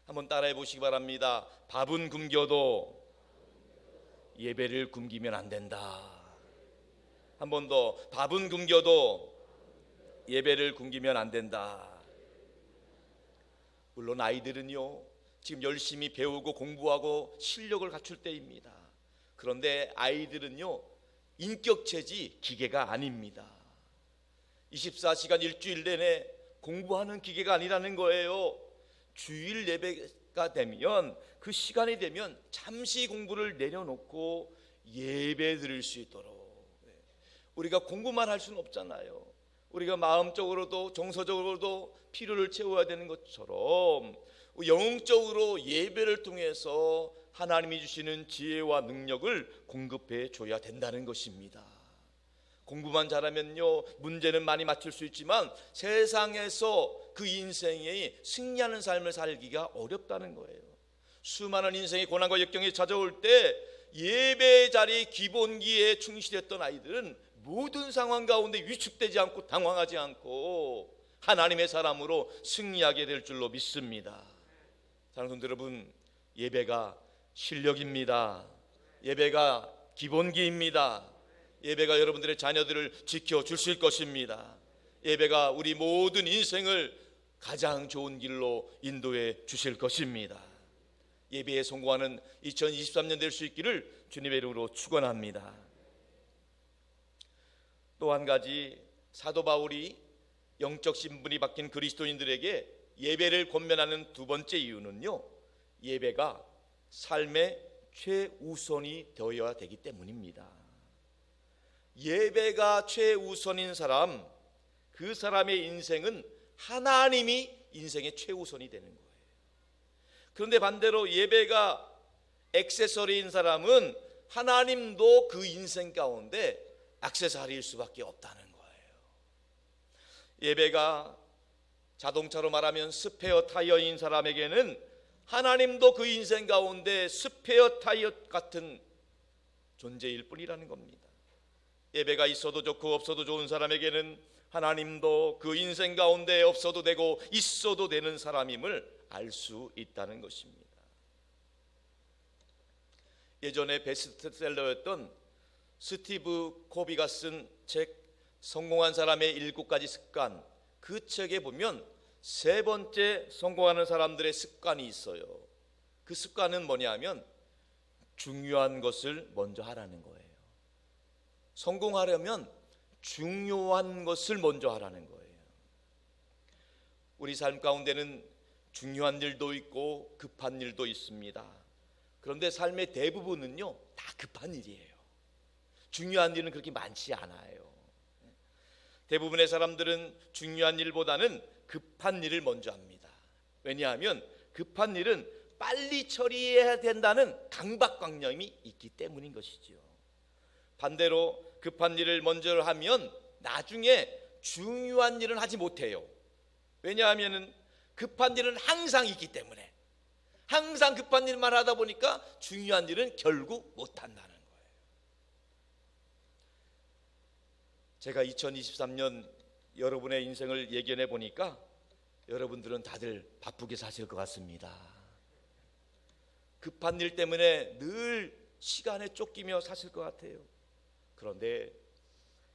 한번 따라해 보시기 바랍니다. 밥은 굶겨도 예배를 굶기면 안 된다. 한 번 더, 밥은 굶겨도 예배를 굶기면 안 된다. 물론 아이들은요 지금 열심히 배우고 공부하고 실력을 갖출 때입니다. 그런데 아이들은요 인격체지 기계가 아닙니다. 24시간 일주일 내내 공부하는 기계가 아니라는 거예요. 주일 예배가 되면 그 시간이 되면 잠시 공부를 내려놓고 예배 드릴 수 있도록. 우리가 공부만 할 수는 없잖아요. 우리가 마음적으로도 정서적으로도 필요를 채워야 되는 것처럼 영적으로 예배를 통해서 하나님이 주시는 지혜와 능력을 공급해 줘야 된다는 것입니다. 공부만 잘하면요 문제는 많이 맞출 수 있지만 세상에서 그 인생에 승리하는 삶을 살기가 어렵다는 거예요. 수많은 인생의 고난과 역경이 찾아올 때 예배 자리 기본기에 충실했던 아이들은 모든 상황 가운데 위축되지 않고 당황하지 않고 하나님의 사람으로 승리하게 될 줄로 믿습니다. 사랑하는 여러분, 예배가 실력입니다. 예배가 기본기입니다. 예배가 여러분들의 자녀들을 지켜주실 것입니다. 예배가 우리 모든 인생을 가장 좋은 길로 인도해 주실 것입니다. 예배에 성공하는 2023년 될 수 있기를 주님의 이름으로 축원합니다. 또 한 가지, 사도 바울이 영적 신분이 바뀐 그리스도인들에게 예배를 권면하는 두 번째 이유는요, 예배가 삶의 최우선이 되어야 되기 때문입니다. 예배가 최우선인 사람, 그 사람의 인생은 하나님이 인생의 최우선이 되는 거예요. 그런데 반대로 예배가 액세서리인 사람은 하나님도 그 인생 가운데 액세서리일 수밖에 없다는 거예요. 예배가 자동차로 말하면 스페어 타이어인 사람에게는 하나님도 그 인생 가운데 스페어 타이어 같은 존재일 뿐이라는 겁니다. 예배가 있어도 좋고 없어도 좋은 사람에게는 하나님도 그 인생 가운데 없어도 되고 있어도 되는 사람임을 알 수 있다는 것입니다. 예전에 베스트셀러였던 스티브 코비가 쓴 책 성공한 사람의 7가지 습관, 그 책에 보면 세 번째 성공하는 사람들의 습관이 있어요. 그 습관은 뭐냐면 중요한 것을 먼저 하라는 거예요. 성공하려면 중요한 것을 먼저 하라는 거예요. 우리 삶 가운데는 중요한 일도 있고 급한 일도 있습니다. 그런데 삶의 대부분은요, 다 급한 일이에요. 중요한 일은 그렇게 많지 않아요. 대부분의 사람들은 중요한 일보다는 급한 일을 먼저 합니다. 왜냐하면 급한 일은 빨리 처리해야 된다는 강박관념이 있기 때문인 것이죠. 반대로 급한 일을 먼저 하면 나중에 중요한 일은 하지 못해요. 왜냐하면 급한 일은 항상 있기 때문에, 항상 급한 일만 하다 보니까 중요한 일은 결국 못한다는 거예요. 제가 2023년 여러분의 인생을 예견해 보니까 여러분들은 다들 바쁘게 사실 것 같습니다. 급한 일 때문에 늘 시간에 쫓기며 사실 것 같아요. 그런데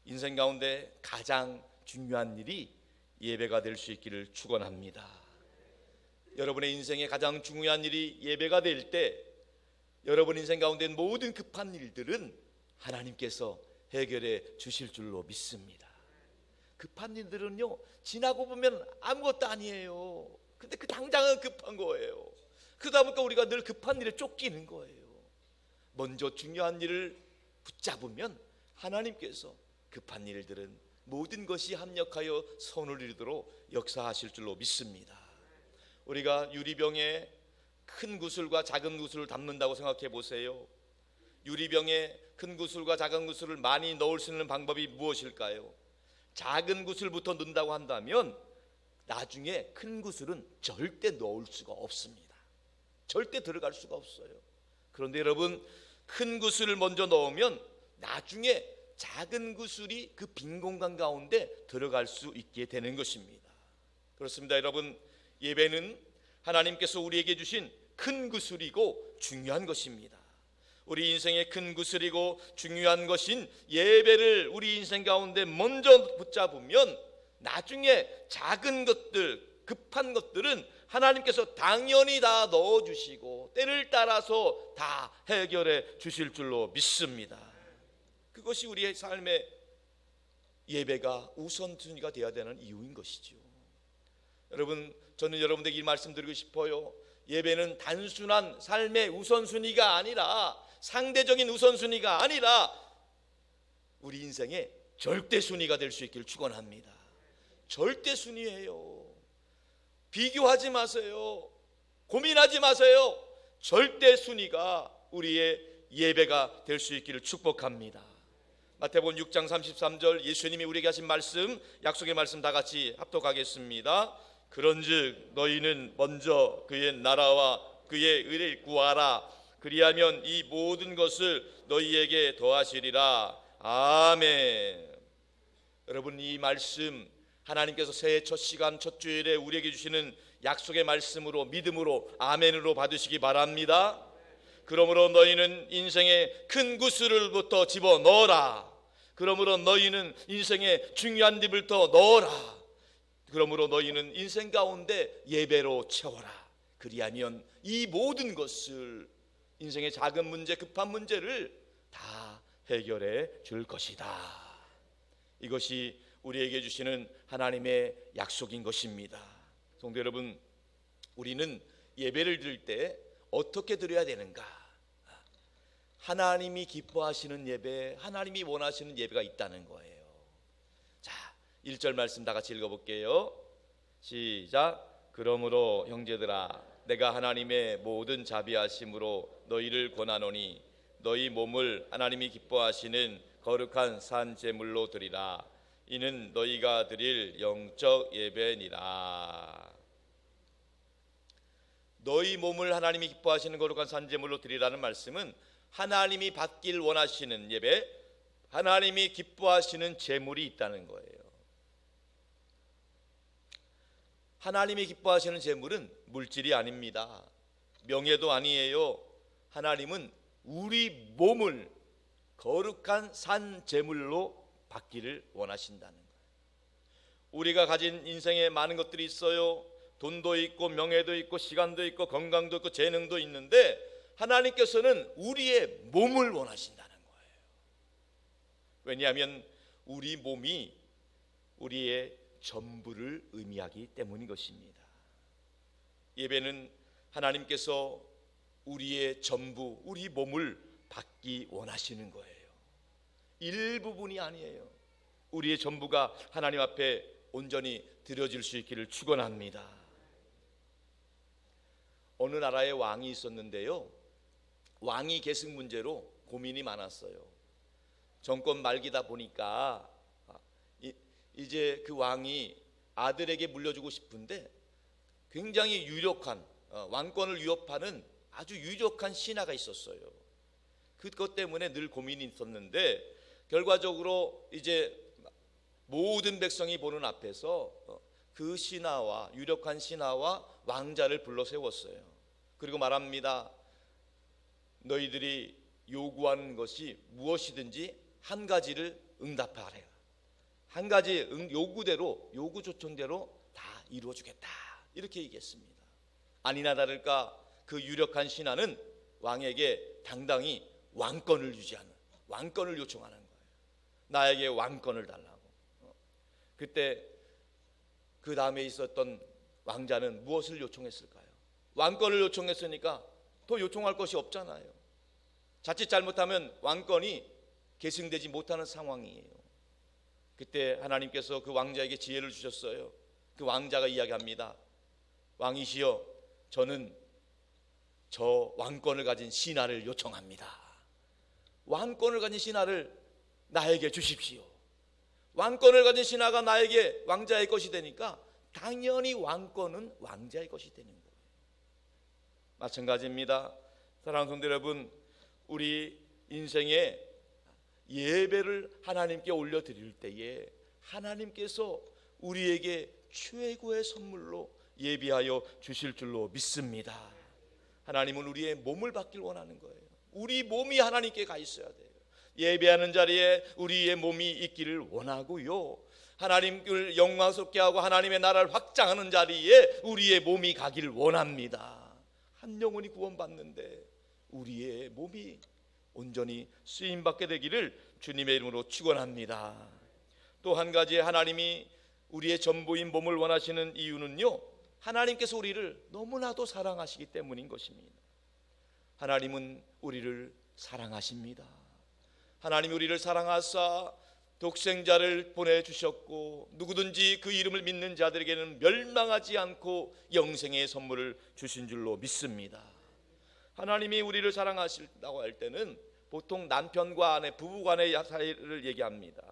인생 가운데 가장 중요한 일이 예배가 될 수 있기를 축원합니다. 여러분의 인생에 가장 중요한 일이 예배가 될 때 여러분 인생 가운데 모든 급한 일들은 하나님께서 해결해 주실 줄로 믿습니다. 급한 일들은요, 지나고 보면 아무것도 아니에요. 근데 그 당장은 급한 거예요. 그러다 보니까 우리가 늘 급한 일에 쫓기는 거예요. 먼저 중요한 일을 붙잡으면 하나님께서 급한 일들은 모든 것이 합력하여 선을 이루도록 역사하실 줄로 믿습니다. 우리가 유리병에 큰 구슬과 작은 구슬을 담는다고 생각해 보세요. 유리병에 큰 구슬과 작은 구슬을 많이 넣을 수 있는 방법이 무엇일까요? 작은 구슬부터 넣는다고 한다면 나중에 큰 구슬은 절대 넣을 수가 없습니다. 절대 들어갈 수가 없어요. 그런데 여러분, 큰 구슬을 먼저 넣으면 나중에 작은 구슬이 그 빈 공간 가운데 들어갈 수 있게 되는 것입니다. 그렇습니다. 여러분, 예배는 하나님께서 우리에게 주신 큰 구슬이고 중요한 것입니다. 우리 인생의 큰 구슬이고 중요한 것인 예배를 우리 인생 가운데 먼저 붙잡으면 나중에 작은 것들, 급한 것들은 하나님께서 당연히 다 넣어주시고 때를 따라서 다 해결해 주실 줄로 믿습니다. 그것이 우리의 삶의 예배가 우선순위가 되어야 되는 이유인 것이죠. 여러분, 저는 여러분들에게 이 말씀드리고 싶어요. 예배는 단순한 삶의 우선순위가 아니라, 상대적인 우선순위가 아니라 우리 인생의 절대순위가 될 수 있기를 축원합니다. 절대순위예요. 비교하지 마세요. 고민하지 마세요. 절대순위가 우리의 예배가 될 수 있기를 축복합니다. 마태복음 6장 33절 예수님이 우리에게 하신 말씀, 약속의 말씀 다 같이 합독하겠습니다. 그런즉 너희는 먼저 그의 나라와 그의 의를 구하라. 그리하면 이 모든 것을 너희에게 더하시리라. 아멘. 여러분, 이 말씀 하나님께서 새해 첫 시간 첫 주일에 우리에게 주시는 약속의 말씀으로, 믿음으로, 아멘으로 받으시기 바랍니다. 그러므로 너희는 인생의 큰 구슬을부터 집어 넣어라. 그러므로 너희는 인생의 중요한 일부터 넣어라. 그러므로 너희는 인생 가운데 예배로 채워라. 그리하면 이 모든 것을, 인생의 작은 문제, 급한 문제를 다 해결해 줄 것이다. 이것이 우리에게 주시는 하나님의 약속인 것입니다. 성도 여러분, 우리는 예배를 드릴 때 어떻게 드려야 되는가? 하나님이 기뻐하시는 예배, 하나님이 원하시는 예배가 있다는 거예요. 자, 1절 말씀 다 같이 읽어볼게요. 시작. 그러므로 형제들아, 내가 하나님의 모든 자비하심으로 너희를 권하노니 너희 몸을 하나님이 기뻐하시는 거룩한 산 제물로 드리라. 이는 너희가 드릴 영적 예배니라. 너희 몸을 하나님이 기뻐하시는 거룩한 산 제물로 드리라는 말씀은 하나님이 받길 원하시는 예배, 하나님이 기뻐하시는 제물이 있다는 거예요. 하나님이 기뻐하시는 제물은 물질이 아닙니다. 명예도 아니에요. 하나님은 우리 몸을 거룩한 산 제물로 받기를 원하신다는 거예요. 우리가 가진 인생에 많은 것들이 있어요. 돈도 있고 명예도 있고 시간도 있고 건강도 있고 재능도 있는데 하나님께서는 우리의 몸을 원하신다는 거예요. 왜냐하면 우리 몸이 우리의 전부를 의미하기 때문인 것입니다. 예배는 하나님께서 우리의 전부, 우리 몸을 받기 원하시는 거예요. 일부분이 아니에요. 우리의 전부가 하나님 앞에 온전히 드려질 수 있기를 축원합니다. 어느 나라에 왕이 있었는데요, 왕이 계승 문제로 고민이 많았어요. 정권 말기다 보니까 이제 그 왕이 아들에게 물려주고 싶은데 굉장히 유력한, 왕권을 위협하는 아주 유력한 신하가 있었어요. 그것 때문에 늘 고민이 있었는데 결과적으로 이제 모든 백성이 보는 앞에서 그 신하와, 유력한 신하와 왕자를 불러 세웠어요. 그리고 말합니다. 너희들이 요구하는 것이 무엇이든지 한 가지를 응답하래요. 한 가지 요구대로, 요구 조건대로 다 이루어주겠다, 이렇게 얘기했습니다. 아니나 다를까 그 유력한 신하는 왕에게 당당히 왕권을 유지하는, 왕권을 요청하는 거예요. 나에게 왕권을 달라고. 그때 그 다음에 있었던 왕자는 무엇을 요청했을까요? 왕권을 요청했으니까 더 요청할 것이 없잖아요. 자칫 잘못하면 왕권이 계승되지 못하는 상황이에요. 그때 하나님께서 그 왕자에게 지혜를 주셨어요. 그 왕자가 이야기합니다. 왕이시여, 저는 저 왕권을 가진 신하를 요청합니다. 왕권을 가진 신하를 나에게 주십시오. 왕권을 가진 신하가 나에게 왕자의 것이 되니까 당연히 왕권은 왕자의 것이 되는 거예요. 마찬가지입니다. 사랑하는 성도 여러분, 우리 인생에 예배를 하나님께 올려드릴 때에 하나님께서 우리에게 최고의 선물로 예비하여 주실 줄로 믿습니다. 하나님은 우리의 몸을 받길 원하는 거예요. 우리 몸이 하나님께 가 있어야 돼요. 예배하는 자리에 우리의 몸이 있기를 원하고요, 하나님을 영광스럽게 하고 하나님의 나라를 확장하는 자리에 우리의 몸이 가기를 원합니다. 한 영혼이 구원받는데 우리의 몸이 온전히 쓰임받게 되기를 주님의 이름으로 축원합니다. 또 한 가지 하나님이 우리의 전부인 몸을 원하시는 이유는요, 하나님께서 우리를 너무나도 사랑하시기 때문인 것입니다. 하나님은 우리를 사랑하십니다. 하나님이 우리를 사랑하사 독생자를 보내주셨고 누구든지 그 이름을 믿는 자들에게는 멸망하지 않고 영생의 선물을 주신 줄로 믿습니다. 하나님이 우리를 사랑하신다고 할 때는 보통 남편과 아내, 부부간의 사이를 얘기합니다.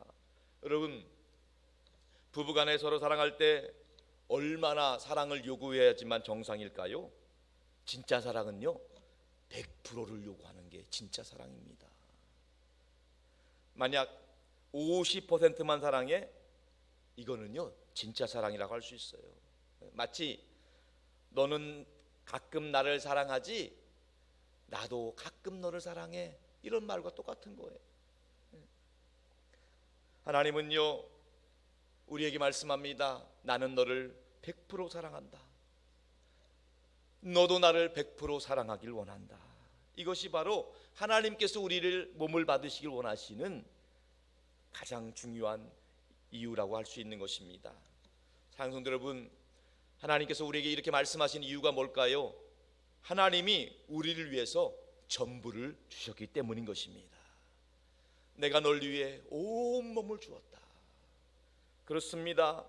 여러분, 부부간에 서로 사랑할 때 얼마나 사랑을 요구해야지만 정상일까요? 진짜 사랑은요, 100%를 요구하는 게 진짜 사랑입니다. 만약 50%만 사랑해, 이거는요 진짜 사랑이라고 할 수 있어요. 마치 너는 가끔 나를 사랑하지 나도 가끔 너를 사랑해, 이런 말과 똑같은 거예요. 하나님은요 우리에게 말씀합니다. 나는 너를 100% 사랑한다. 너도 나를 100% 사랑하길 원한다. 이것이 바로 하나님께서 우리를 몸을 받으시길 원하시는 가장 중요한 이유라고 할 수 있는 것입니다. 사랑하는 성도 여러분, 하나님께서 우리에게 이렇게 말씀하신 이유가 뭘까요? 하나님이 우리를 위해서 전부를 주셨기 때문인 것입니다. 내가 널 위해 온몸을 주었다. 그렇습니다.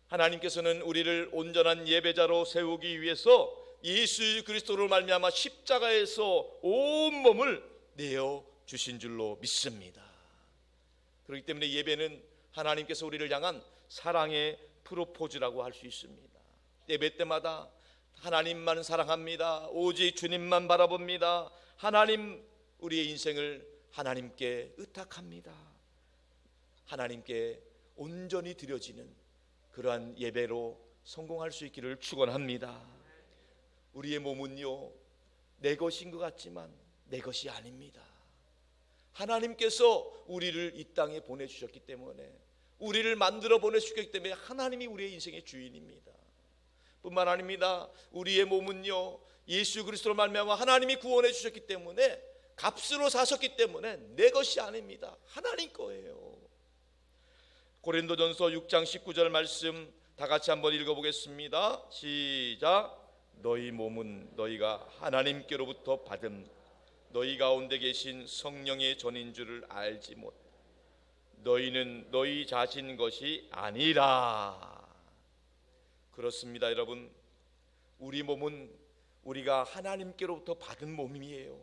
하나님께서는 우리를 온전한 예배자로 세우기 위해서 예수 그리스도로 말미암아 십자가에서 온몸을 내어 주신 줄로 믿습니다. 그렇기 때문에 예배는 하나님께서 우리를 향한 사랑의 프로포즈라고 할 수 있습니다. 예배 때마다 하나님만 사랑합니다. 오직 주님만 바라봅니다. 하나님, 우리의 인생을 하나님께 의탁합니다. 하나님께 온전히 드려지는 그러한 예배로 성공할 수 있기를 축원합니다. 우리의 몸은요 내 것인 것 같지만 내 것이 아닙니다. 하나님께서 우리를 이 땅에 보내주셨기 때문에, 우리를 만들어 보내주셨기 때문에 하나님이 우리의 인생의 주인입니다. 뿐만 아닙니다. 우리의 몸은요 예수 그리스도로 말미암아 하나님이 구원해 주셨기 때문에, 값으로 사셨기 때문에 내 것이 아닙니다. 하나님 거예요. 고린도전서 6장 19절 말씀 다 같이 한번 읽어보겠습니다. 시작. 너희 몸은 너희가 하나님께로부터 받은 너희 가운데 계신 성령의 전인 줄을 알지 못. 너희는 너희 자신 것이 아니라. 그렇습니다, 여러분. 우리 몸은 우리가 하나님께로부터 받은 몸이에요.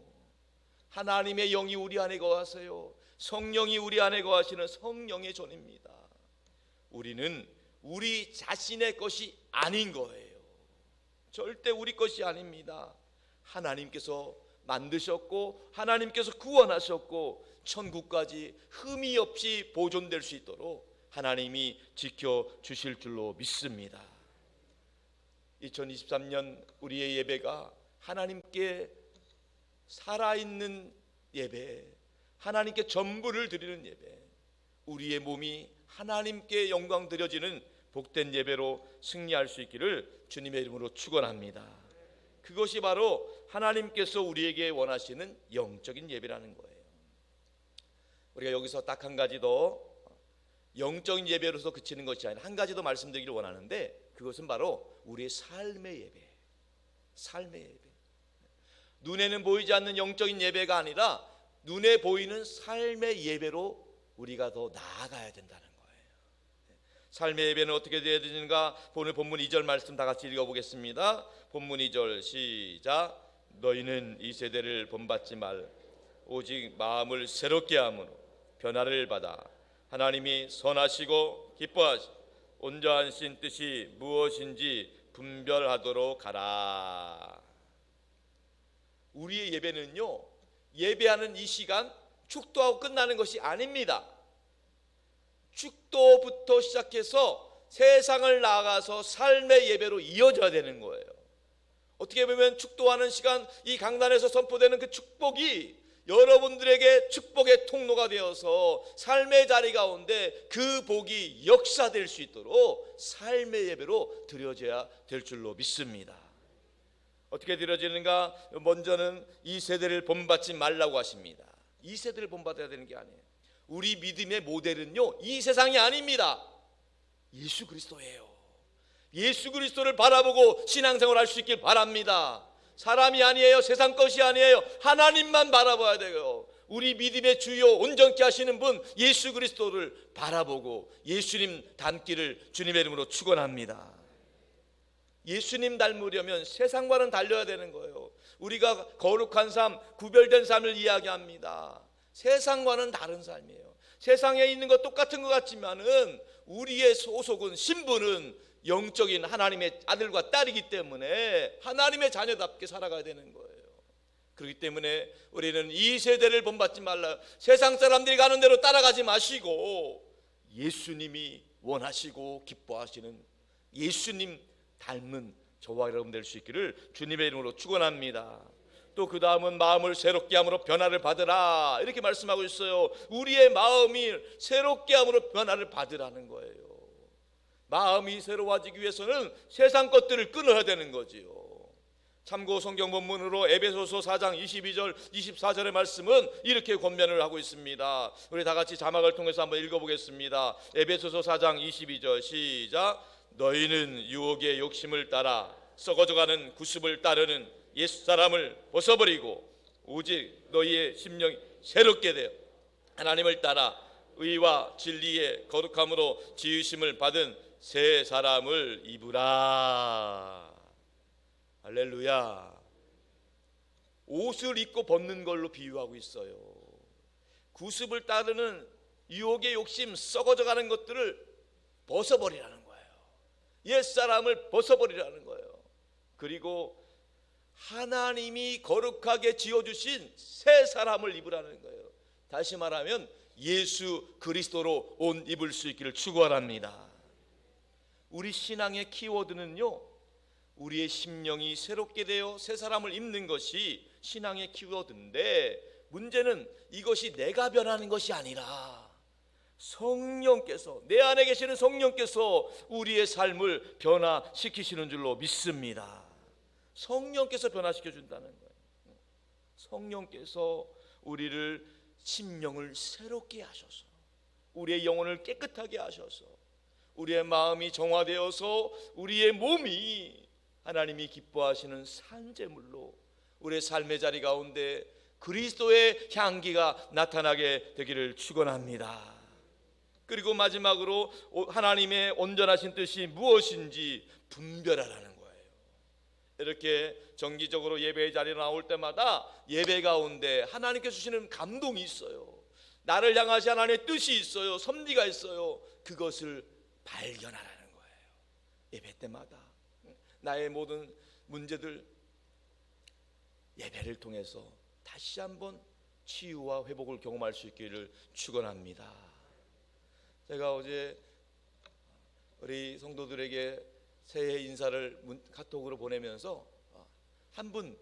하나님의 영이 우리 안에 거하세요. 성령이 우리 안에 거하시는 성령의 전입니다. 우리는 우리 자신의 것이 아닌 거예요. 절대 우리 것이 아닙니다. 하나님께서 만드셨고 하나님께서 구원하셨고 천국까지 흠이 없이 보존될 수 있도록 하나님이 지켜주실 줄로 믿습니다. 2023년 우리의 예배가 하나님께 살아있는 예배, 하나님께 전부를 드리는 예배, 우리의 몸이 하나님께 영광 드려지는 복된 예배로 승리할 수 있기를 주님의 이름으로 축원합니다. 그것이 바로 하나님께서 우리에게 원하시는 영적인 예배라는 거예요. 우리가 여기서 딱 한 가지 더, 영적인 예배로서 그치는 것이 아니라 한 가지 더 말씀드리기를 원하는데, 그것은 바로 우리의 삶의 예배. 삶의 예배. 눈에는 보이지 않는 영적인 예배가 아니라 눈에 보이는 삶의 예배로 우리가 더 나아가야 된다는 거예요. 삶의 예배는 어떻게 되어야 되는가? 오늘 본문 2절 말씀 다 같이 읽어보겠습니다. 본문 2절 시작. 너희는 이 세대를 본받지 말, 오직 마음을 새롭게 함으로 변화를 받아 하나님이 선하시고 기뻐하시 온전하신 뜻이 무엇인지 분별하도록 하라. 우리의 예배는요, 예배하는 이 시간 축도하고 끝나는 것이 아닙니다. 축도부터 시작해서 세상을 나아가서 삶의 예배로 이어져야 되는 거예요. 어떻게 보면 축도하는 시간, 이 강단에서 선포되는 그 축복이 여러분들에게 축복의 통로가 되어서 삶의 자리 가운데 그 복이 역사될 수 있도록 삶의 예배로 드려져야 될 줄로 믿습니다. 어떻게 드려지는가? 먼저는 이 세대를 본받지 말라고 하십니다. 이 세대를 본받아야 되는 게 아니에요. 우리 믿음의 모델은요, 이 세상이 아닙니다. 예수 그리스도예요. 예수 그리스도를 바라보고 신앙생활 할 수 있길 바랍니다. 사람이 아니에요. 세상 것이 아니에요. 하나님만 바라봐야 돼요. 우리 믿음의 주요 온전케 하시는 분 예수 그리스도를 바라보고 예수님 닮기를 주님의 이름으로 축원합니다. 예수님 닮으려면 세상과는 달려야 되는 거예요. 우리가 거룩한 삶, 구별된 삶을 이야기합니다. 세상과는 다른 삶이에요. 세상에 있는 것 똑같은 것 같지만은 우리의 소속은, 신분은 영적인 하나님의 아들과 딸이기 때문에 하나님의 자녀답게 살아가야 되는 거예요. 그렇기 때문에 우리는 이 세대를 본받지 말라. 세상 사람들이 가는 대로 따라가지 마시고 예수님이 원하시고 기뻐하시는 예수님 닮은 저와 여러분 될 수 있기를 주님의 이름으로 축원합니다. 또 그 다음은 마음을 새롭게 함으로 변화를 받으라 이렇게 말씀하고 있어요. 우리의 마음이 새롭게 함으로 변화를 받으라는 거예요. 마음이 새로워지기 위해서는 세상 것들을 끊어야 되는 거지요. 참고 성경 본문으로 에베소서 4장 22절 24절의 말씀은 이렇게 권면을 하고 있습니다. 우리 다 같이 자막을 통해서 한번 읽어보겠습니다. 에베소서 4장 22절 시작. 너희는 유혹의 욕심을 따라 썩어져가는 구습을 따르는 옛사람을 벗어버리고 오직 너희의 심령이 새롭게 되어 하나님을 따라 의와 진리의 거룩함으로 지으심을 받은 새 사람을 입으라. 할렐루야. 옷을 입고 벗는 걸로 비유하고 있어요. 구습을 따르는 유혹의 욕심, 썩어져가는 것들을 벗어버리라는 거예요. 옛사람을 벗어버리라는 거예요. 그리고 하나님이 거룩하게 지어주신 새 사람을 입으라는 거예요. 다시 말하면 예수 그리스도로 옷 입을 수 있기를 축원합니다. 우리 신앙의 키워드는요, 우리의 심령이 새롭게 되어 새 사람을 입는 것이 신앙의 키워드인데, 문제는 이것이 내가 변하는 것이 아니라 성령께서, 내 안에 계시는 성령께서 우리의 삶을 변화시키시는 줄로 믿습니다. 성령께서 변화시켜 준다는 거예요. 성령께서 우리를 심령을 새롭게 하셔서, 우리의 영혼을 깨끗하게 하셔서, 우리의 마음이 정화되어서 우리의 몸이 하나님이 기뻐하시는 산제물로 우리의 삶의 자리 가운데 그리스도의 향기가 나타나게 되기를 축원합니다. 그리고 마지막으로 하나님의 온전하신 뜻이 무엇인지 분별하라는 거예요. 이렇게 정기적으로 예배의 자리에 나올 때마다 예배 가운데 하나님께서 주시는 감동이 있어요. 나를 향하신 하나님의 뜻이 있어요. 섭리가 있어요. 그것을 발견하라는 거예요. 예배 때마다 나의 모든 문제들 예배를 통해서 다시 한번 치유와 회복을 경험할 수 있기를 축원합니다. 제가 어제 우리 성도들에게 새해 인사를 카톡으로 보내면서 한 분,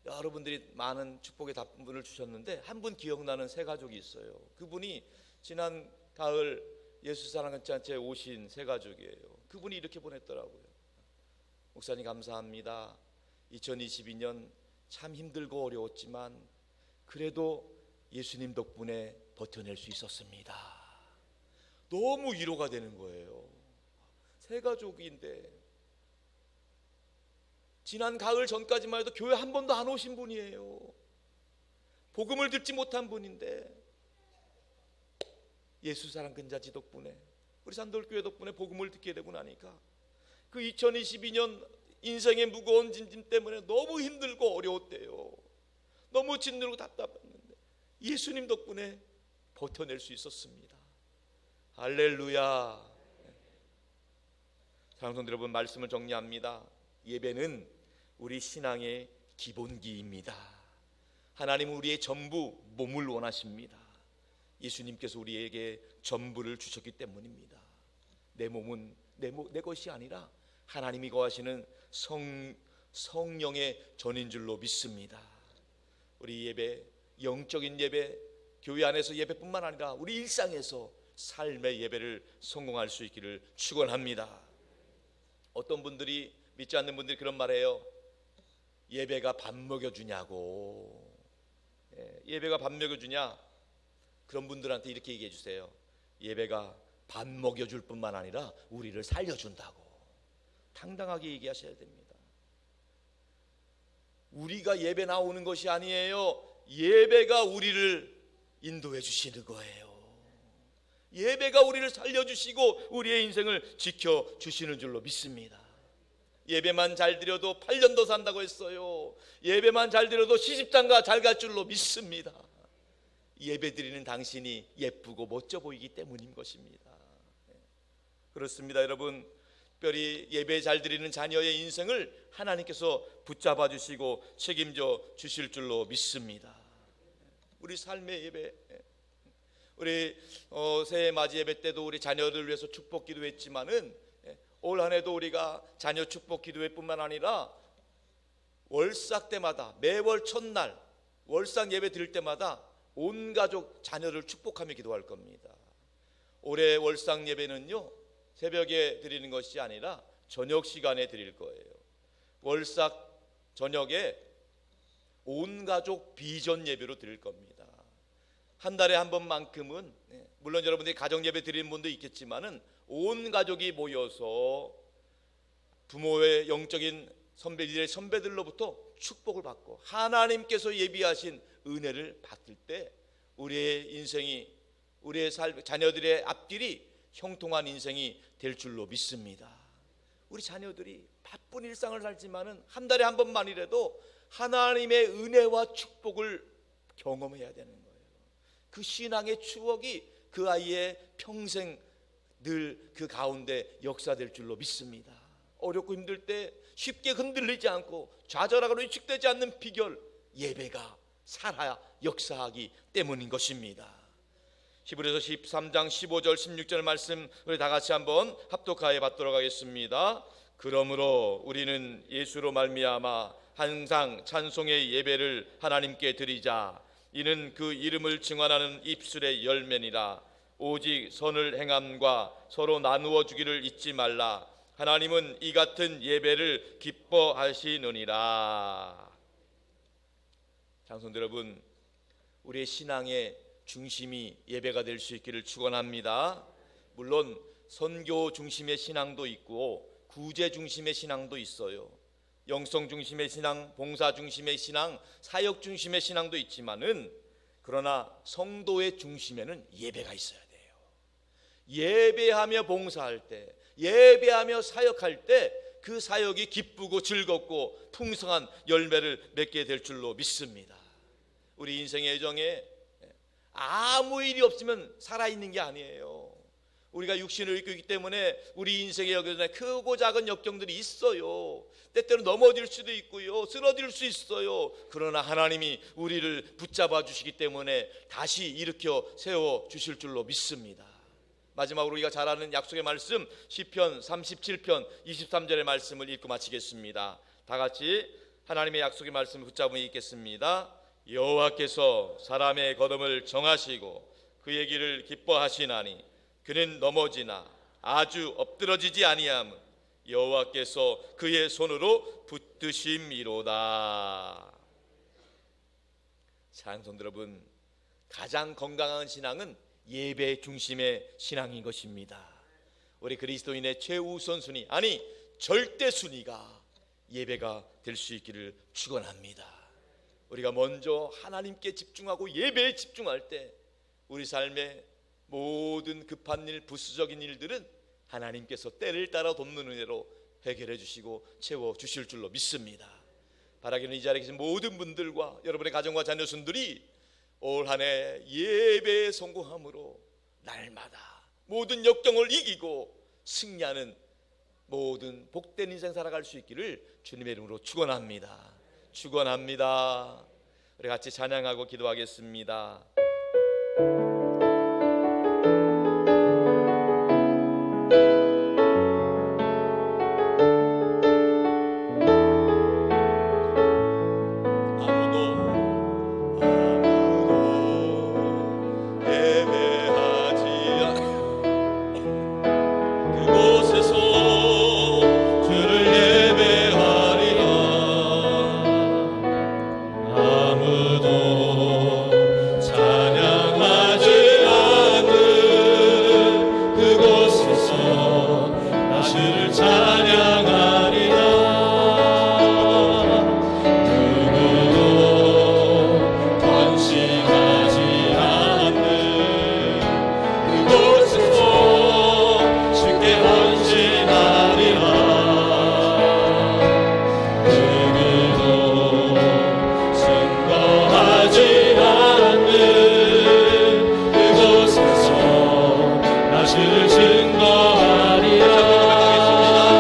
여러분들이 많은 축복의 답문을 주셨는데 한 분 기억나는 새 가족이 있어요. 그분이 지난 가을 예수 사랑전체에 오신 새 가족이에요. 그분이 이렇게 보냈더라고요. 목사님 감사합니다. 2022년 참 힘들고 어려웠지만 그래도 예수님 덕분에 버텨낼 수 있었습니다. 너무 위로가 되는 거예요. 새 가족인데 지난 가을 전까지만 해도 교회 한 번도 안 오신 분이에요. 복음을 듣지 못한 분인데 예수 사랑 근자지 덕분에, 우리 산돌교회 덕분에 복음을 듣게 되고 나니까 그 2022년 인생의 무거운 짐 때문에 너무 힘들고 어려웠대요. 너무 짓누르고 답답했는데 예수님 덕분에 버텨낼 수 있었습니다. 할렐루야. 사랑하는 성도 여러분, 말씀을 정리합니다. 예배는 우리 신앙의 기본기입니다. 하나님은 우리의 전부, 몸을 원하십니다. 예수님께서 우리에게 전부를 주셨기 때문입니다. 내 몸은 내 것이 아니라 하나님이 거하시는 성령의 전인 줄로 믿습니다. 우리 예배, 영적인 예배, 교회 안에서 예배뿐만 아니라 우리 일상에서 삶의 예배를 성공할 수 있기를 축원합니다. 어떤 분들이, 믿지 않는 분들이 그런 말해요. 예배가 밥 먹여주냐고. 예배가 밥 먹여주냐? 그런 분들한테 이렇게 얘기해 주세요. 예배가 밥 먹여줄 뿐만 아니라 우리를 살려준다고. 당당하게 얘기하셔야 됩니다. 우리가 예배 나오는 것이 아니에요. 예배가 우리를 인도해 주시는 거예요. 예배가 우리를 살려주시고 우리의 인생을 지켜주시는 줄로 믿습니다. 예배만 잘 드려도 8년 더 산다고 했어요. 예배만 잘 드려도 시집장가 잘 갈 줄로 믿습니다. 예배 드리는 당신이 예쁘고 멋져 보이기 때문인 것입니다. 그렇습니다. 여러분, 특별히 예배 잘 드리는 자녀의 인생을 하나님께서 붙잡아 주시고 책임져 주실 줄로 믿습니다. 우리 삶의 예배, 우리 새해 맞이 예배 때도 우리 자녀를 위해서 축복 기도했지만은 올 한 해도 우리가 자녀 축복 기도회 뿐만 아니라 월삭 때마다 매월 첫날 월삭 예배 드릴 때마다 온 가족 자녀를 축복하며 기도할 겁니다. 올해 월삭 예배는요 새벽에 드리는 것이 아니라 저녁 시간에 드릴 거예요. 월삭 저녁에 온 가족 비전 예배로 드릴 겁니다. 한 달에 한 번만큼은 물론 여러분들이 가정 예배 드리는 분도 있겠지만은 온 가족이 모여서 부모의 영적인 선배들의 선배들로부터 축복을 받고 하나님께서 예비하신 은혜를 받을 때 우리의 인생이 우리의 자녀들의 앞길이 형통한 인생이 될 줄로 믿습니다. 우리 자녀들이 바쁜 일상을 살지만은 한 달에 한 번만이라도 하나님의 은혜와 축복을 경험해야 되는 거예요. 그 신앙의 추억이 그 아이의 평생 늘 그 가운데 역사될 줄로 믿습니다. 어렵고 힘들 때 쉽게 흔들리지 않고 좌절하거나 위축되지 않는 비결, 예배가 살아야 역사하기 때문인 것입니다. 히브리서 13장 15절 16절 말씀 우리 다 같이 한번 합독하여 받도록 하겠습니다. 그러므로 우리는 예수로 말미암아 항상 찬송의 예배를 하나님께 드리자. 이는 그 이름을 증언하는 입술의 열매니라. 오직 선을 행함과 서로 나누어 주기를 잊지 말라. 하나님은 이 같은 예배를 기뻐하시느니라. 장성들 여러분, 우리의 신앙의 중심이 예배가 될 수 있기를 축원합니다. 물론 선교 중심의 신앙도 있고 구제 중심의 신앙도 있어요. 영성 중심의 신앙, 봉사 중심의 신앙, 사역 중심의 신앙도 있지만은 그러나 성도의 중심에는 예배가 있어야 돼요. 예배하며 봉사할 때, 예배하며 사역할 때 그 사역이 기쁘고 즐겁고 풍성한 열매를 맺게 될 줄로 믿습니다. 우리 인생의 여정에 아무 일이 없으면 살아있는 게 아니에요. 우리가 육신을 입고 있기 때문에 우리 인생의 여정에 크고 작은 역경들이 있어요. 때때로 넘어질 수도 있고요, 쓰러질 수 있어요. 그러나 하나님이 우리를 붙잡아 주시기 때문에 다시 일으켜 세워 주실 줄로 믿습니다. 마지막으로 우리가 잘 아는 약속의 말씀 시편 37편 23절의 말씀을 읽고 마치겠습니다. 다 같이 하나님의 약속의 말씀을 붙잡으며 읽겠습니다. 여호와께서 사람의 걸음을 정하시고 그의 길을 기뻐하시나니 그는 넘어지나 아주 엎드러지지 아니함. 여호와께서 그의 손으로 붙드심이로다. 사랑성도 여러분, 가장 건강한 신앙은 예배 중심의 신앙인 것입니다. 우리 그리스도인의 최우선 순위, 아니 절대 순위가 예배가 될 수 있기를 축원합니다. 우리가 먼저 하나님께 집중하고 예배에 집중할 때 우리 삶의 모든 급한 일, 부수적인 일들은 하나님께서 때를 따라 돕는 은혜로 해결해 주시고 채워 주실 줄로 믿습니다. 바라기는 이 자리에 계신 모든 분들과 여러분의 가정과 자녀순들이 올 한 해 예배에 성공함으로 날마다 모든 역경을 이기고 승리하는 모든 복된 인생 살아갈 수 있기를 주님의 이름으로 축원합니다. 축원합니다. 우리 같이 찬양하고 기도하겠습니다. 증거하리라.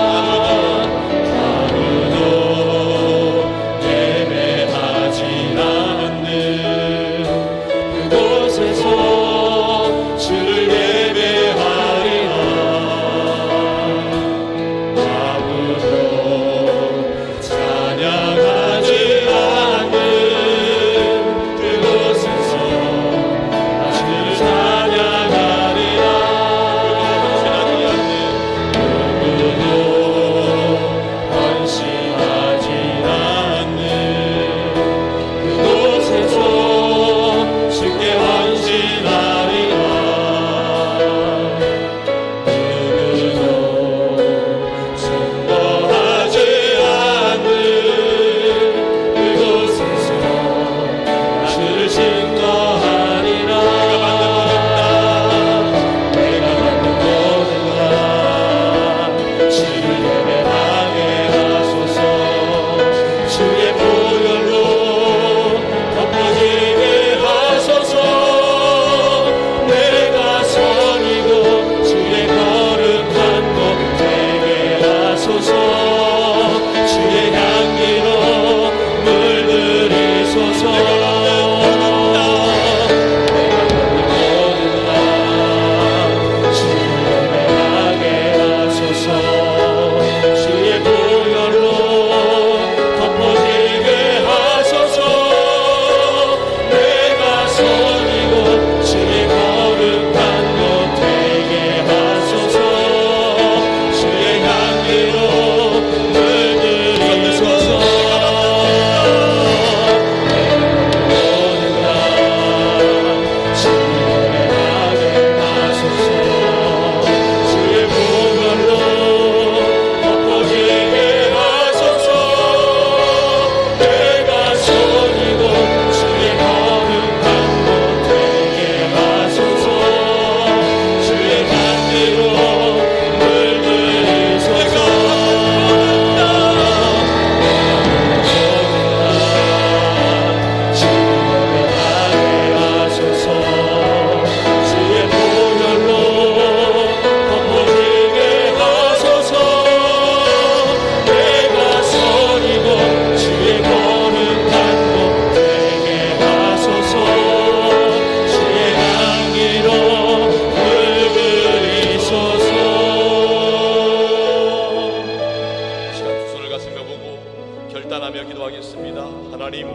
기도하겠습니다. 하나님,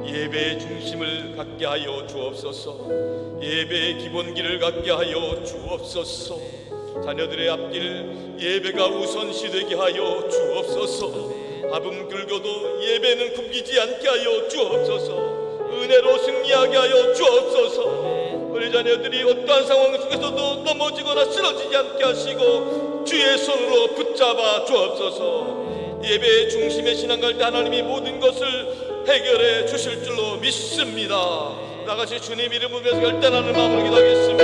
예배의 중심을 갖게 하여 주옵소서. 예배의 기본기를 갖게 하여 주옵소서. 자녀들의 앞길 예배가 우선시되게 하여 주옵소서. 밥은 긁어도 예배는 굶기지 않게 하여 주옵소서. 은혜로 승리하게 하여 주옵소서. 우리 자녀들이 어떠한 상황 속에서도 넘어지거나 쓰러지지 않게 하시고 주의 손으로 붙잡아 주옵소서. 예배의 중심에 신앙 갈 때 하나님이 모든 것을 해결해 주실 줄로 믿습니다. 나같이 주님 이름 부르면서 결단하는 마음으로 기도하겠습니다.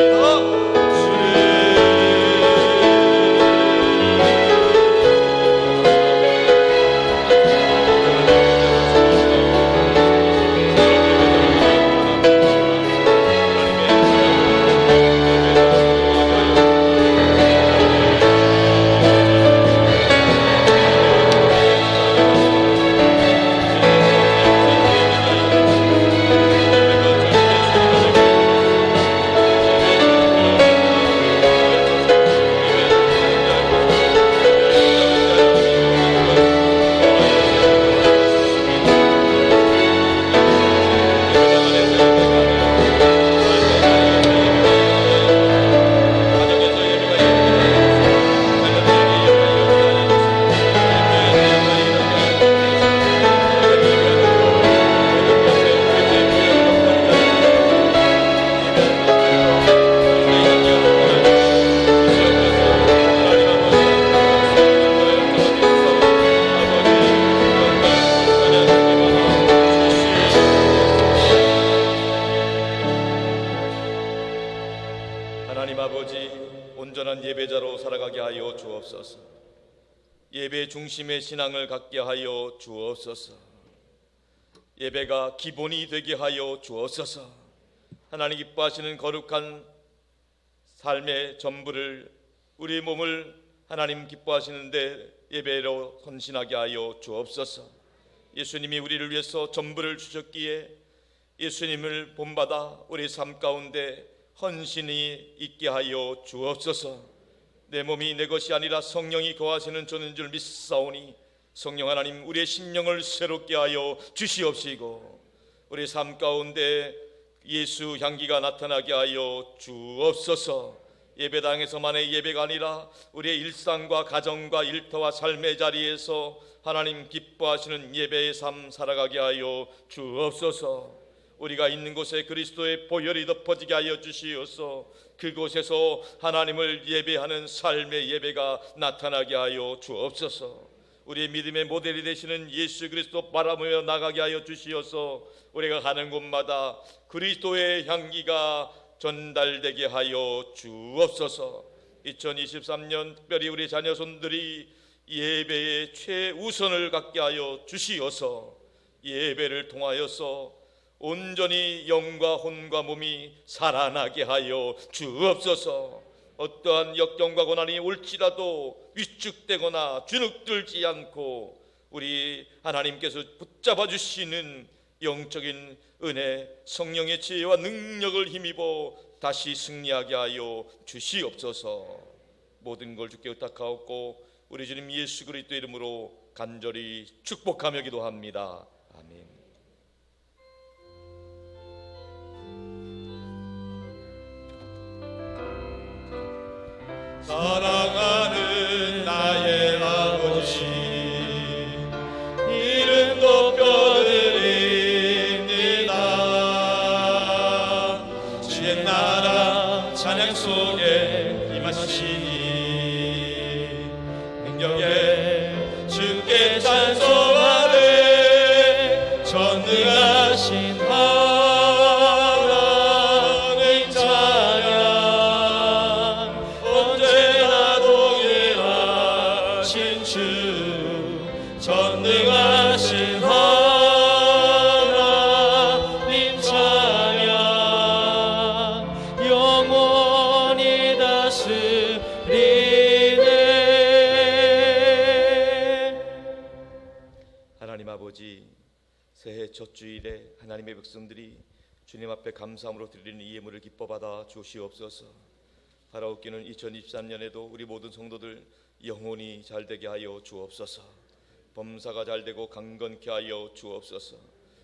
하나님 아버지, 온전한 예배자로 살아가게 하여 주옵소서. 예배 중심의 신앙을 갖게 하여 주옵소서. 예배가 기본이 되게 하여 주옵소서. 하나님 기뻐하시는 거룩한 삶의 전부를, 우리 몸을 하나님 기뻐하시는데 예배로 헌신하게 하여 주옵소서. 예수님이 우리를 위해서 전부를 주셨기에 예수님을 본받아 우리 삶 가운데 헌신이 있게 하여 주옵소서. 내 몸이 내 것이 아니라 성령이 거하시는 저는 줄 믿사오니 성령 하나님, 우리의 심령을 새롭게 하여 주시옵시고 우리 삶 가운데 예수 향기가 나타나게 하여 주옵소서. 예배당에서만의 예배가 아니라 우리의 일상과 가정과 일터와 삶의 자리에서 하나님 기뻐하시는 예배의 삶 살아가게 하여 주옵소서. 우리가 있는 곳에 그리스도의 보혈이 덮어지게 하여 주시옵소서. 그곳에서 하나님을 예배하는 삶의 예배가 나타나게 하여 주옵소서. 우리의 믿음의 모델이 되시는 예수 그리스도 바라보며 나가게 하여 주시옵소서. 우리가 가는 곳마다 그리스도의 향기가 전달되게 하여 주옵소서. 2023년 특별히 우리 자녀손들이 예배의 최우선을 갖게 하여 주시옵소서. 예배를 통하여서 온전히 영과 혼과 몸이 살아나게 하여 주옵소서. 어떠한 역경과 고난이 올지라도 위축되거나 주눅들지 않고 우리 하나님께서 붙잡아 주시는 영적인 은혜, 성령의 지혜와 능력을 힘입어 다시 승리하게 하여 주시옵소서. 모든 걸 주께 의탁하옵고 우리 주님 예수 그리스도 이름으로 간절히 축복하며 기도합니다. 아멘. 사랑하는 나의 아버지, 이름 높여드립니다. 주의 나라 찬양 속에 임하시니 능력에 주께 찬송하네. 전능하신 하나님 찬양, 언제나 동일하신 주, 전능하신 하나님 찬양, 영원히 다스리네. 하나님 아버지, 새해 첫 주일에 하나님의 백성들이 주님 앞에 감사함으로 드리는 이 예물을 기뻐 받아 주시옵소서. 바라옵기는 2023년에도 우리 모든 성도들 영혼이 잘되게 하여 주옵소서. 범사가 잘되고 강건케 하여 주옵소서.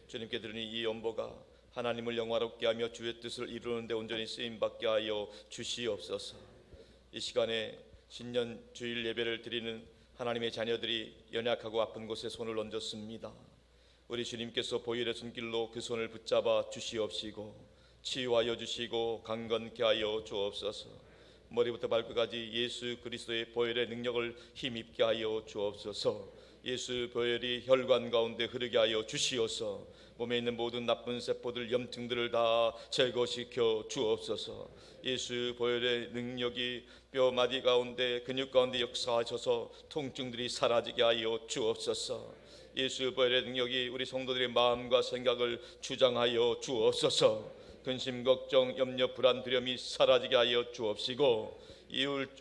주님께 드리는 이 연보가 하나님을 영화롭게 하며 주의 뜻을 이루는 데 온전히 쓰임받게 하여 주시옵소서. 이 시간에 신년 주일 예배를 드리는 하나님의 자녀들이 연약하고 아픈 곳에 손을 얹었습니다. 우리 주님께서 보혈의 손길로 그 손을 붙잡아 주시옵시고 치유하여 주시고 강건케 하여 주옵소서. 머리부터 발끝까지 예수 그리스도의 보혈의 능력을 힘입게 하여 주옵소서. 예수 보혈이 혈관 가운데 흐르게 하여 주시옵소서. 몸에 있는 모든 나쁜 세포들 염증들을 다 제거시켜 주옵소서. 예수 보혈의 능력이 뼈 마디 가운데 근육 가운데 역사하셔서 통증들이 사라지게 하여 주옵소서. 예수 보혈의 능력이 우리 성도들의 마음과 생각을 주장하여 주옵소서. 근심 걱정 염려 불안 두려움이 사라지게 하여 주옵시고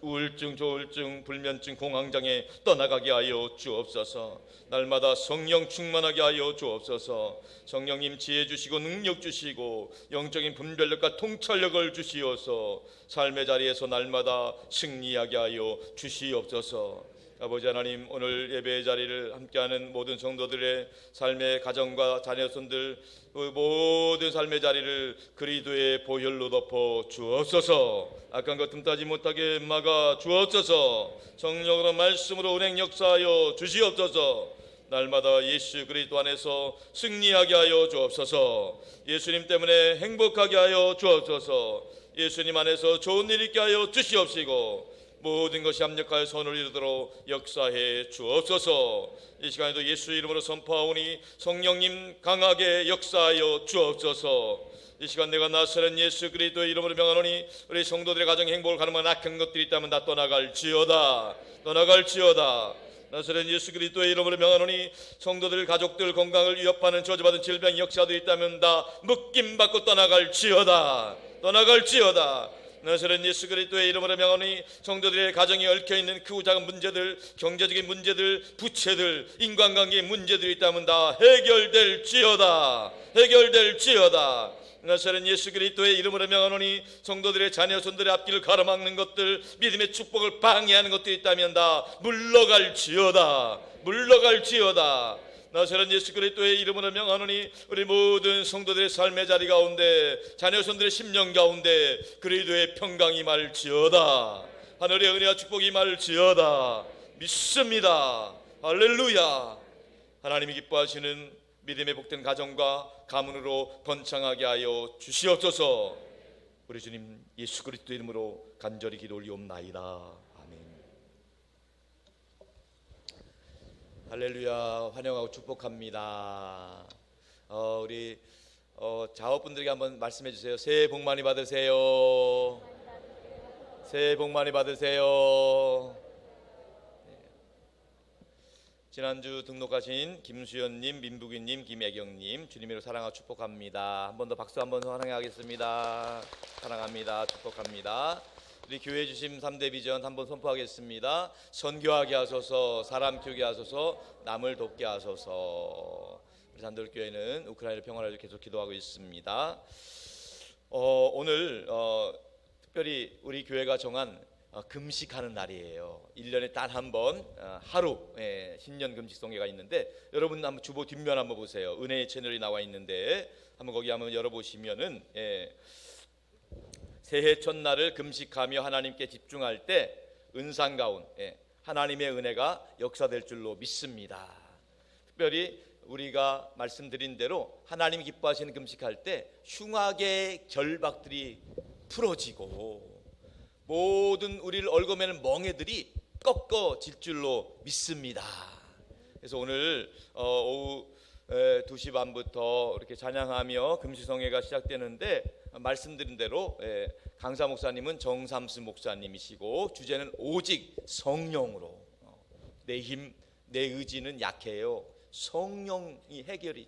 우울증 조울증 불면증 공황장애 떠나가게 하여 주옵소서. 날마다 성령 충만하게 하여 주옵소서. 성령님 지혜 주시고 능력 주시고 영적인 분별력과 통찰력을 주시어서 삶의 자리에서 날마다 승리하게 하여 주시옵소서. 아버지 하나님, 오늘 예배의 자리를 함께하는 모든 성도들의 삶의 가정과 자녀손들 그 모든 삶의 자리를 그리스도의 보혈로 덮어 주옵소서. 악한 것 틈타지 못하게 막아 주옵소서. 성령으로 말씀으로 은행 역사하여 주시옵소서. 날마다 예수 그리스도 안에서 승리하게 하여 주옵소서. 예수님 때문에 행복하게 하여 주옵소서. 예수님 안에서 좋은 일 있게 하여 주시옵시고 모든 것이 합력하여 선을 이루도록 역사해 주옵소서. 이 시간에도 예수 이름으로 선포하오니 성령님 강하게 역사하여 주옵소서. 이 시간 내가 나서는 예수 그리스도의 이름으로 명하노니 우리 성도들의 가정 행복을 가늠한 악한 것들이 있다면 다 떠나갈지어다. 떠나갈지어다. 나서는 예수 그리스도의 이름으로 명하노니 성도들 가족들 건강을 위협하는 저주받은 질병 역사들이 있다면 다 묶임받고 떠나갈지어다. 떠나갈지어다. 나서는 예수 그리스도의 이름으로 명하노니 성도들의 가정에 얽혀있는 크고 작은 문제들, 경제적인 문제들, 부채들, 인간관계의 문제들이 있다면 다 해결될지어다. 해결될지어다. 나서는 예수 그리스도의 이름으로 명하노니 성도들의 자녀 손들의 앞길을 가로막는 것들, 믿음의 축복을 방해하는 것들이 있다면 다 물러갈지어다. 물러갈지어다. 나서는 예수 그리스도의 이름으로 명하노니 우리 모든 성도들의 삶의 자리 가운데 자녀손들의 심령 가운데 그리스도의 평강이 임할지어다. 하늘의 은혜와 축복이 임할지어다. 믿습니다. 할렐루야. 하나님이 기뻐하시는 믿음의 복된 가정과 가문으로 번창하게 하여 주시옵소서. 우리 주님 예수 그리스도 이름으로 간절히 기도 올리옵나이다. 할렐루야. 환영하고 축복합니다. 우리 자업분들에게 한번 말씀해 주세요. 새해 복 많이 받으세요. 새해 복 많이 받으세요. 지난주 등록하신 김수연님, 민부기님, 김애경님 주님으로 사랑하고 축복합니다. 한 번 더 박수 한번 사랑하겠습니다. 사랑합니다. 축복합니다. 우리 교회 주심 3대 비전 한번 선포하겠습니다. 선교하게 하소서, 사람 키우게 하소서, 남을 돕게 하소서. 우리 산돌교회는 우크라이나 평화를 계속 기도하고 있습니다. 오늘 특별히 우리 교회가 정한 금식하는 날이에요. 1년에 단 한 번 하루 신년 금식 성회가 있는데 여러분 한번 주보 뒷면 한번 보세요. 은혜의 채널이 나와 있는데 한번 거기 한번 열어보시면은 새해 첫날을 금식하며 하나님께 집중할 때 은상 가운 하나님의 은혜가 역사될 줄로 믿습니다. 특별히 우리가 말씀드린 대로 하나님이 기뻐하시는 금식할 때 흉악의 결박들이 풀어지고 모든 우리를 얽어매는 멍에들이 꺾어질 줄로 믿습니다. 그래서 오늘 오후 2시 반부터 이렇게 찬양하며 금식성회가 시작되는데 말씀드린 대로 강사 목사님은 정삼수 목사님이시고 주제는 오직 성령으로. 내 힘, 내 의지는 약해요. 성령이 해결이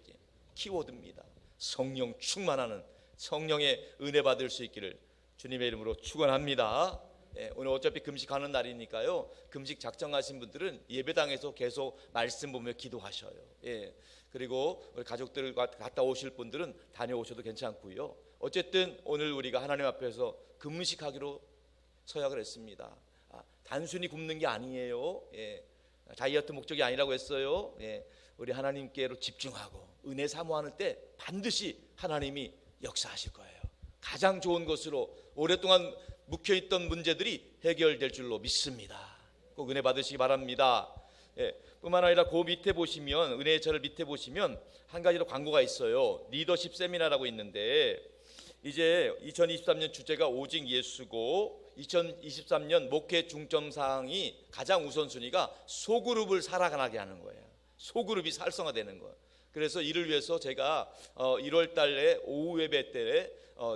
키워드입니다. 성령 충만하는 성령의 은혜 받을 수 있기를 주님의 이름으로 축원합니다. 오늘 어차피 금식하는 날이니까요. 금식 작정하신 분들은 예배당에서 계속 말씀 보며 기도하셔요. 그리고 우리 가족들 갔다 오실 분들은 다녀오셔도 괜찮고요. 어쨌든 오늘 우리가 하나님 앞에서 금식하기로 서약을 했습니다. 단순히 굶는 게 아니에요. 다이어트 목적이 아니라고 했어요. 예, 우리 하나님께로 집중하고 은혜 사모하는 때 반드시 하나님이 역사하실 거예요. 가장 좋은 것으로 오랫동안 묵혀있던 문제들이 해결될 줄로 믿습니다. 꼭 은혜 받으시기 바랍니다. 예, 뿐만 아니라 그 밑에 보시면, 은혜의 절을 밑에 보시면 한 가지 더 광고가 있어요. 리더십 세미나라고 있는데, 이제 2023년 주제가 오직 예수고 2023년 목회 중점 사항이 가장 우선순위가 소그룹을 살아가게 하는 거예요. 소그룹이 활성화되는 거예요. 그래서 이를 위해서 제가 1월 달에 오후 예배 때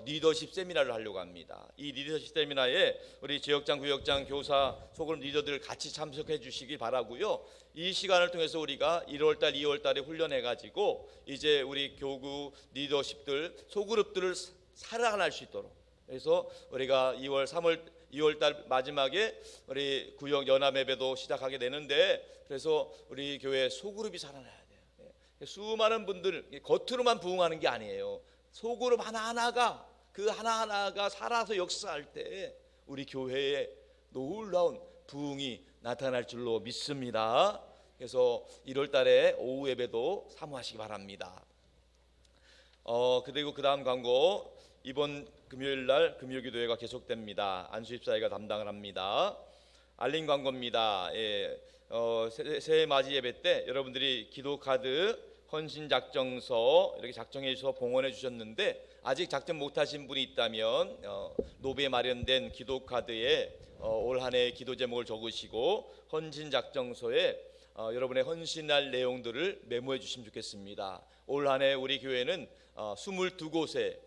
리더십 세미나를 하려고 합니다. 이 리더십 세미나에 우리 지역장, 구역장, 교사, 소그룹 리더들 같이 참석해 주시기 바라고요. 이 시간을 통해서 우리가 1월 달, 2월 달에 훈련해 가지고 이제 우리 교구 리더십들, 소그룹들을 살아갈 수 있도록, 그래서 우리가 2월 달 마지막에 우리 구역 연합 예배도 시작하게 되는데, 그래서 우리 교회 소그룹이 살아나야 돼요. 수많은 분들 겉으로만 부흥하는 게 아니에요. 소그룹 하나하나가, 그 하나하나가 살아서 역사할 때 우리 교회에 놀라운 부흥이 나타날 줄로 믿습니다. 그래서 1월 달에 오후 예배도 사모하시기 바랍니다. 그리고 그 다음 광고, 이번 금요일 날 금요기도회가 계속됩니다. 안수집사회가 담당을 합니다. 알림 광고입니다. 예, 새해 맞이 예배 때 여러분들이 기도카드, 헌신작정서 이렇게 작성해 주셔서 봉헌해 주셨는데, 아직 작성 못하신 분이 있다면 노브에 마련된 기도카드에 올 한 해의 기도 제목을 적으시고 헌신작정서에 여러분의 헌신할 내용들을 메모해 주시면 좋겠습니다. 올 한 해 우리 교회는 22곳에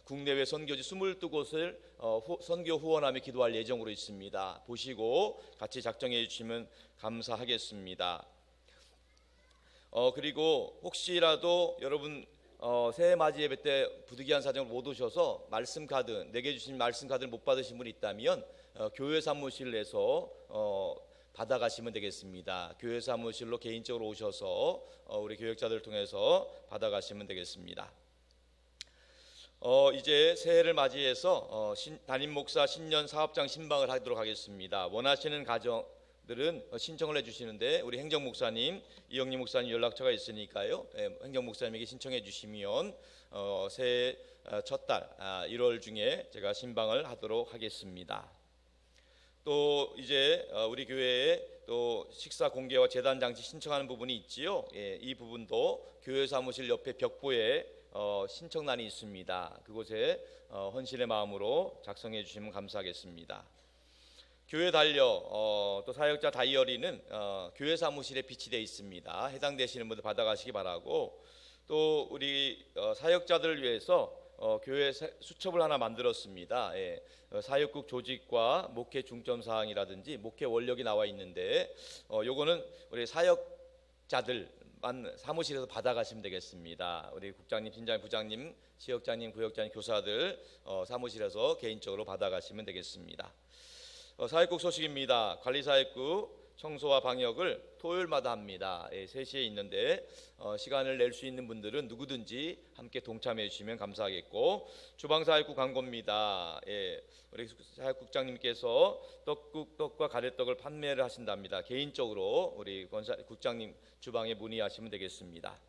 국내외 선교지 22곳을 선교 후원하며 기도할 예정으로 있습니다. 보시고 같이 작성해 주시면 감사하겠습니다. 그리고 혹시라도 여러분 새해 맞이 예배 때 부득이한 사정을 못 오셔서 말씀 카드, 내게 주신 말씀 카드를 못 받으신 분이 있다면 교회 사무실에서 받아가시면 되겠습니다. 교회 사무실로 개인적으로 오셔서 우리 교역자들 통해서 받아가시면 되겠습니다. 이제 새해를 맞이해서 담임 목사 신년 사업장 신방을 하도록 하겠습니다. 원하시는 가정들은 신청을 해주시는데, 우리 행정 목사님, 이영림 목사님 연락처가 있으니까요. 행정 목사님에게 신청해 주시면 새해 첫 달 1월 중에 제가 신방을 하도록 하겠습니다. 또 이제 우리 교회에 또 식사 공개와 제단 장치 신청하는 부분이 있지요. 예, 이 부분도 교회 사무실 옆에 벽보에 신청란이 있습니다. 그곳에 헌신의 마음으로 작성해 주시면 감사하겠습니다. 교회 달력, 또 사역자 다이어리는 교회 사무실에 비치되어 있습니다. 해당되시는 분들 받아가시기 바라고, 또 우리 사역자들을 위해서 교회 수첩을 하나 만들었습니다. 예, 사역국 조직과 목회 중점 사항이라든지 목회 원력이 나와 있는데, 요거는 우리 사역자들만 사무실에서 받아가시면 되겠습니다. 우리 국장님, 팀장님, 부장님, 지역장님, 구역장님, 교사들 사무실에서 개인적으로 받아가시면 되겠습니다. 사역국 소식입니다. 관리사역국 청소와 방역을 토요일마다 합니다. 3시에 있는데 시간을 낼 수 있는 분들은 누구든지 함께 동참해 주시면 감사하겠고, 주방사역국 광고입니다. 우리 사역국장님께서 떡과 가래떡을 판매를 하신답니다. 개인적으로 우리 국장님 주방에 문의하시면 되겠습니다.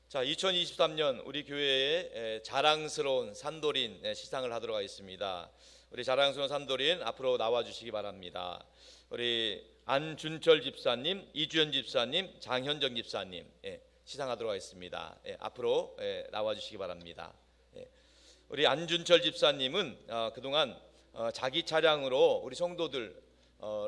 자, 2023년 우리 교회의 자랑스러운 산돌인 시상을 하도록 하겠습니다. 우리 자랑스러운 산돌인 앞으로 나와주시기 바랍니다. 우리 안준철 집사님, 이주연 집사님, 장현정 집사님 시상하도록 하겠습니다. 앞으로 나와주시기 바랍니다. 우리 안준철 집사님은 그동안 자기 차량으로 우리 성도들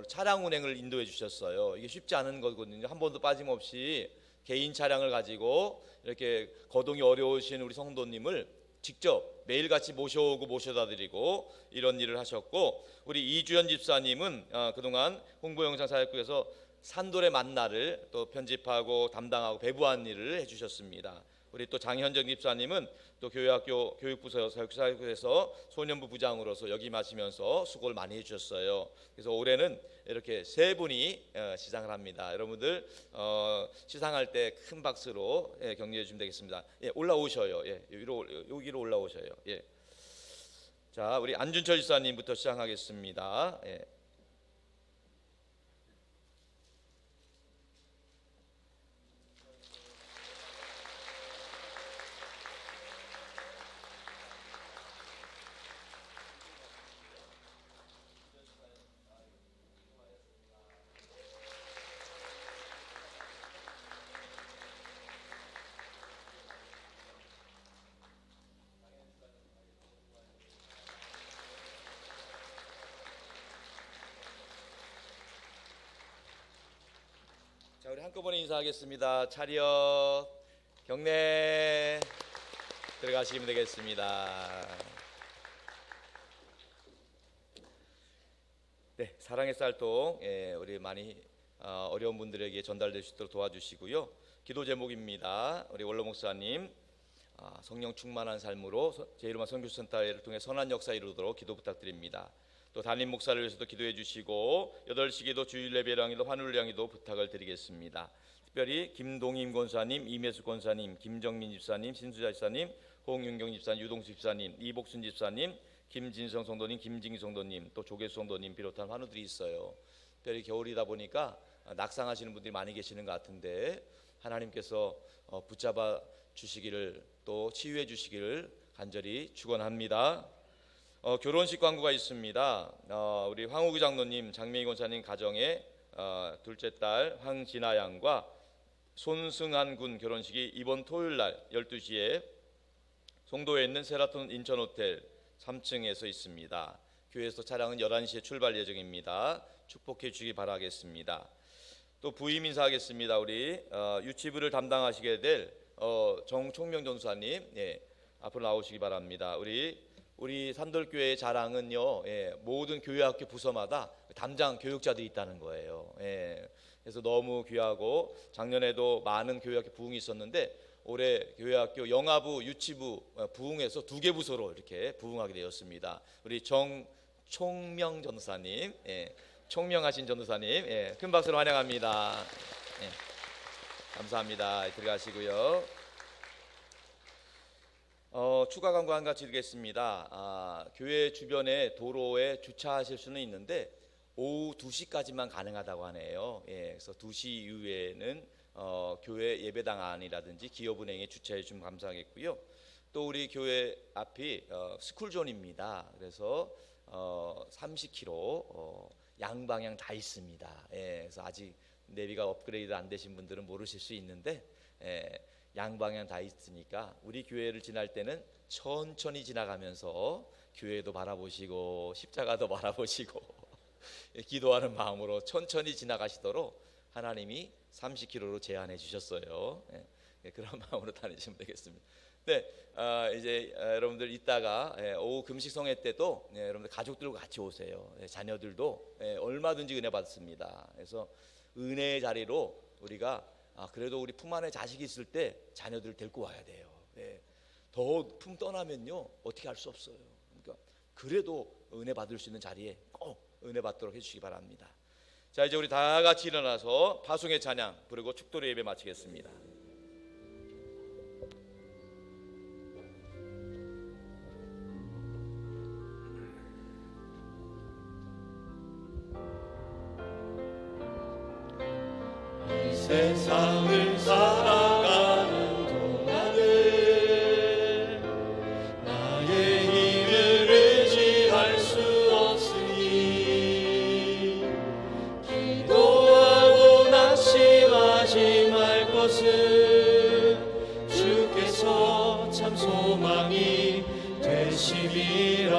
차량 운행을 인도해 주셨어요. 이게 쉽지 않은 거거든요. 한 번도 빠짐없이 개인 차량을 가지고 이렇게 거동이 어려우신 우리 성도님을 직접 매일같이 모셔오고 모셔다 드리고 이런 일을 하셨고, 우리 이주연 집사님은 그동안 홍보영상 사역국에서 산돌의 만나를 또 편집하고 담당하고 배부한 일을 해주셨습니다. 우리 또 장현정 집사님은 또 교회학교 교육부서 사역국에서 소년부 부장으로서 역임하시면서 수고를 많이 해주셨어요. 그래서 올해는 이렇게 세 분이 시상을 합니다. 여러분들 시상할 때 큰 박수로 격려해 주시면 되겠습니다. 올라오셔요. 여기로 올라오셔요. 자, 우리 안준철 집사님부터 시작하겠습니다. 자, 우리 한꺼번에 인사하겠습니다. 차렷, 경례 들어가시면 되겠습니다. 네, 사랑의 쌀통 우리 많이 어려운 분들에게 전달될 수 있도록 도와주시고요. 기도 제목입니다. 우리 원로 목사님 성령 충만한 삶으로 제1호 선교센터를 통해 선한 역사 이루도록 기도 부탁드립니다. 또 담임 목사를 위해서도 기도해 주시고 8시 기도 주일 예배를 향해도 환우를 향해도 부탁을 드리겠습니다. 특별히 김동임 권사님, 이매수 권사님, 김정민 집사님, 신수자 집사님, 홍윤경 집사님, 유동수 집사님, 이복순 집사님, 김진성 성도님, 김진기 성도님, 또 조계수 성도님 비롯한 환우들이 있어요. 특별히 겨울이다 보니까 낙상하시는 분들이 많이 계시는 것 같은데 하나님께서 붙잡아 주시기를 또 치유해 주시기를 간절히 축원합니다. 결혼식 광고가 있습니다. 우리 황우기 장로님, 장명희 권사님 가정의 둘째 딸 황진아 양과 손승한 군 결혼식이 이번 토요일 날 12시에 송도에 있는 세라톤 인천호텔 3층에서 있습니다. 교회에서 차량은 11시에 출발 예정입니다. 축복해 주시기 바라겠습니다. 또 부임 인사하겠습니다. 우리 유치부를 담당하시게 될 정총명 전사님 앞으로 나오시기 바랍니다. 우리 산돌교회의 자랑은요, 모든 교회학교 부서마다 담당 교육자들이 있다는 거예요. 그래서 너무 귀하고 작년에도 많은 교회학교 부흥이 있었는데 올해 교회학교 영아부, 유치부 부흥해서 2개 부서로 이렇게 부흥하게 되었습니다. 우리 정총명 전도사님, 총명하신 전도사님, 큰 박수로 환영합니다. 감사합니다. 들어가시고요. 추가 광고 한 가지 드리겠습니다. 교회 주변에 도로에 주차하실 수는 있는데 오후 2시까지만 가능하다고 하네요. 그래서 2시 이후에는 교회 예배당 안이라든지 기업은행에 주차해 주시면 감사하겠고요. 또 우리 교회 앞이 스쿨존입니다. 그래서 30km 양방향 다 있습니다. 그래서 아직 내비가 업그레이드 안 되신 분들은 모르실 수 있는데 양방향 다 있으니까 우리 교회를 지날 때는 천천히 지나가면서 교회도 바라보시고 십자가도 바라보시고 기도하는 마음으로 천천히 지나가시도록 하나님이 30km로 제한해 주셨어요. 그런 마음으로 다니시면 되겠습니다. 네, 이제 여러분들 이따가 오후 금식성회 때도 여러분들 가족들과 같이 오세요. 자녀들도 얼마든지 은혜 받습니다. 그래서 은혜의 자리로 우리가 그래도 우리 품 안에 자식이 있을 때 자녀들을 데리고 와야 돼요. 더 품 떠나면요 어떻게 할 수 없어요. 그러니까 그래도 은혜 받을 수 있는 자리에 꼭 은혜 받도록 해주시기 바랍니다. 자, 이제 우리 다 같이 일어나서 파송의 찬양 부르고 축도의 예배 마치겠습니다. 세상을 살아가는 동안에 나의 힘을 의지할 수 없으니 기도하고 낙심하지 말 것은 주께서 참 소망이 되심이라.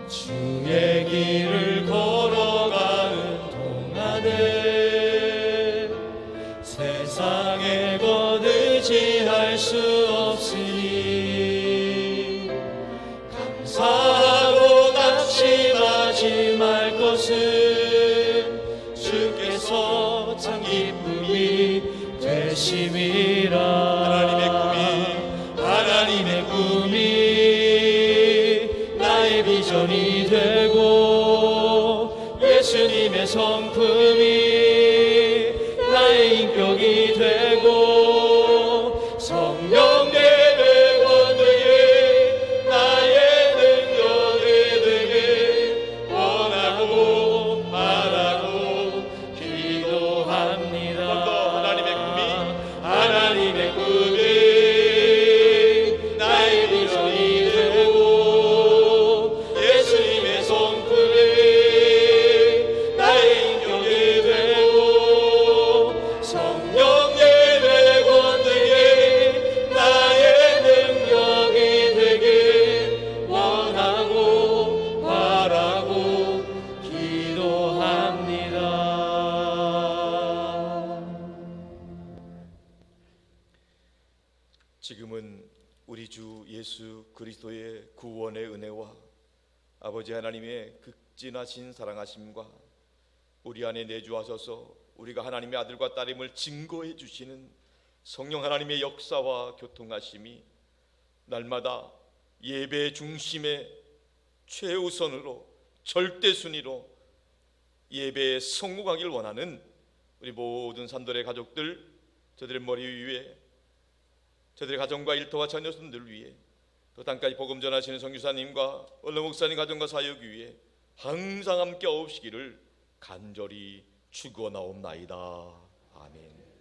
주의 길을 걸어가는 동안에 세상에 것 의지할 수 없으니 감사하고 낙심하지 말 것은 주께서 참 기쁨이 되심이라. 하나님의 꿈이 나의 비전이 되고 예수님의 성품이 나의 인격이 되고 성령 예배원 되게 나의 능력이 되게 원하고 바라고 기도합니다. 하나님의 꿈이 나의 비전이 되고 예수님의 성품이 나의 인격이 되고 지금은 우리 주 예수 그리스도의 구원의 은혜와 아버지 하나님의 극진하신 사랑하심과 우리 안에 내주하셔서 우리가 하나님의 아들과 딸임을 증거해 주시는 성령 하나님의 역사와 교통하심이 날마다 예배 중심의 최우선으로 절대순위로 예배에 성공하길 원하는 우리 모든 산돌의 가족들, 저들의 머리 위에 저들의 가정과 일터와 자녀들을 위해 또 땅까지 복음 전하시는 선교사님과 원로 목사님 가정과 사역 위에 항상 함께 없으시기를 간절히 축원하옵나이다. 아멘.